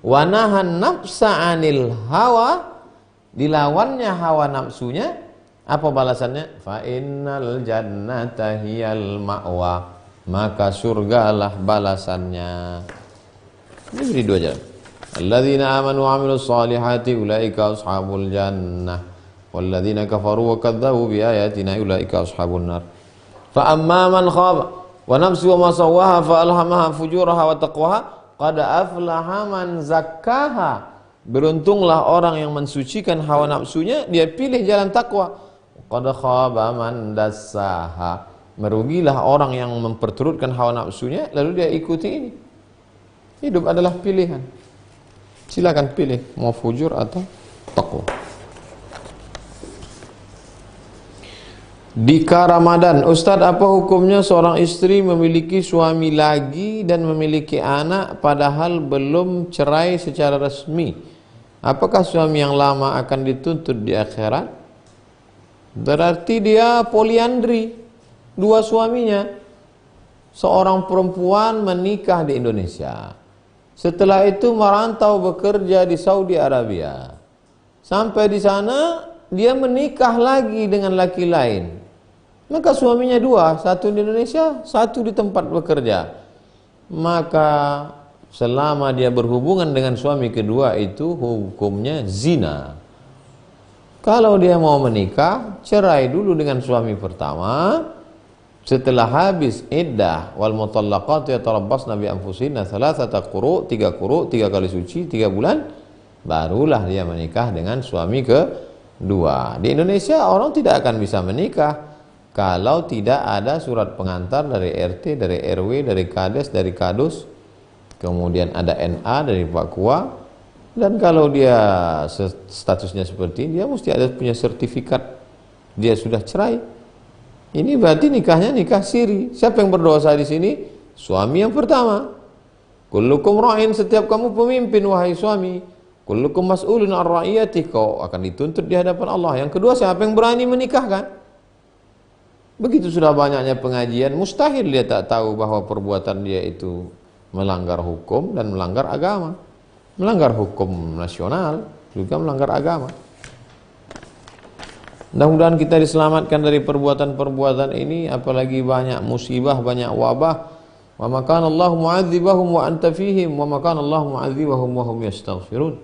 wa nahan nafsa 'anil hawa, dilawannya hawa nafsunya, apa balasannya? Fa innal jannata hiyal ma'wa, maka surgalah balasannya. Ini beri dua jalan. Alladzina amanu wa 'amilus solihati ulaika ashabul jannah, walladzina kafaru wa kadzdzabu biayatina ulaika ashabun nar. Fa amma man khaba wa nafsu wa ma sawwaha fa alhamaha fujuraha wa taqwaha qad aflaha man zakkaha. Beruntunglah orang yang mensucikan hawa nafsunya, dia pilih jalan takwa. Qad khaba man dassaha, merugilah orang yang memperturutkan hawa nafsunya lalu dia ikuti ini. Hidup adalah pilihan. Silakan pilih mau fujur atau takwa. Dika Ramadan, Ustadz, apa hukumnya seorang istri memiliki suami lagi dan memiliki anak padahal belum cerai secara resmi? Apakah suami yang lama akan dituntut di akhirat? Berarti dia poliandri, dua suaminya. Seorang perempuan menikah di Indonesia, Setelah itu merantau bekerja di Saudi Arabia. Sampai di sana dia menikah lagi dengan laki lain. Maka suaminya dua, satu di Indonesia, satu di tempat bekerja. Maka selama dia berhubungan dengan suami kedua itu hukumnya zina. Kalau dia mau menikah, cerai dulu dengan suami pertama. Setelah habis iddah, wal mutallaqat yatarabbasna bi anfusihinna thalathata quru', 3 quru', 3 kali suci, 3 bulan, barulah dia menikah dengan suami kedua. Di Indonesia orang tidak akan bisa menikah kalau tidak ada surat pengantar dari RT, dari RW, dari Kades, dari Kadus, kemudian ada NA dari Pak Kua, dan kalau dia statusnya seperti ini, dia mesti ada punya sertifikat dia sudah cerai. Ini berarti nikahnya nikah siri. Siapa yang berdosa di sini? Suami yang pertama. Kullukum ra'in, setiap kamu pemimpin wahai suami. Kullukum mas'ulun an ra'iyati, kau akan dituntut di hadapan Allah. Yang kedua, siapa yang berani menikahkan? Begitu sudah banyaknya pengajian, mustahil dia tak tahu bahwa perbuatan dia itu melanggar hukum dan melanggar agama. Melanggar hukum nasional, juga melanggar agama. Mudah-mudahan kita diselamatkan dari perbuatan-perbuatan ini, apalagi banyak musibah, banyak wabah. Wa ma kana Allahu mu'adzibahum wa anta fihim, wa ma kana Allahu mu'adzibahum wa hum yastaghfirun.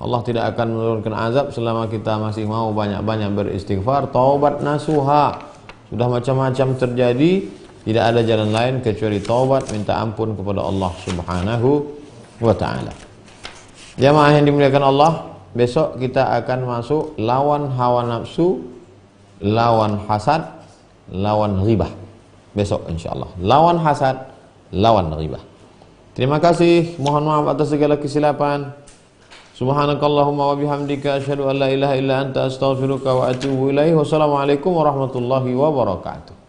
Allah tidak akan menurunkan azab selama kita masih mau banyak-banyak beristighfar, taubat nasuha. Sudah macam-macam terjadi, tidak ada jalan lain kecuali taubat, minta ampun kepada Allah Subhanahu wa ta'ala. Jamaah yang dimuliakan Allah, besok kita akan masuk lawan hawa nafsu, lawan hasad, lawan ghibah. Besok insyaallah. Lawan hasad, lawan ghibah. Terima kasih, mohon maaf atas segala kesilapan. Subhanakallahumma wa bihamdika asyhadu an la ilaha illa anta astaghfiruka wa atubu ilaih. Wassalamualaikum warahmatullahi wabarakatuh.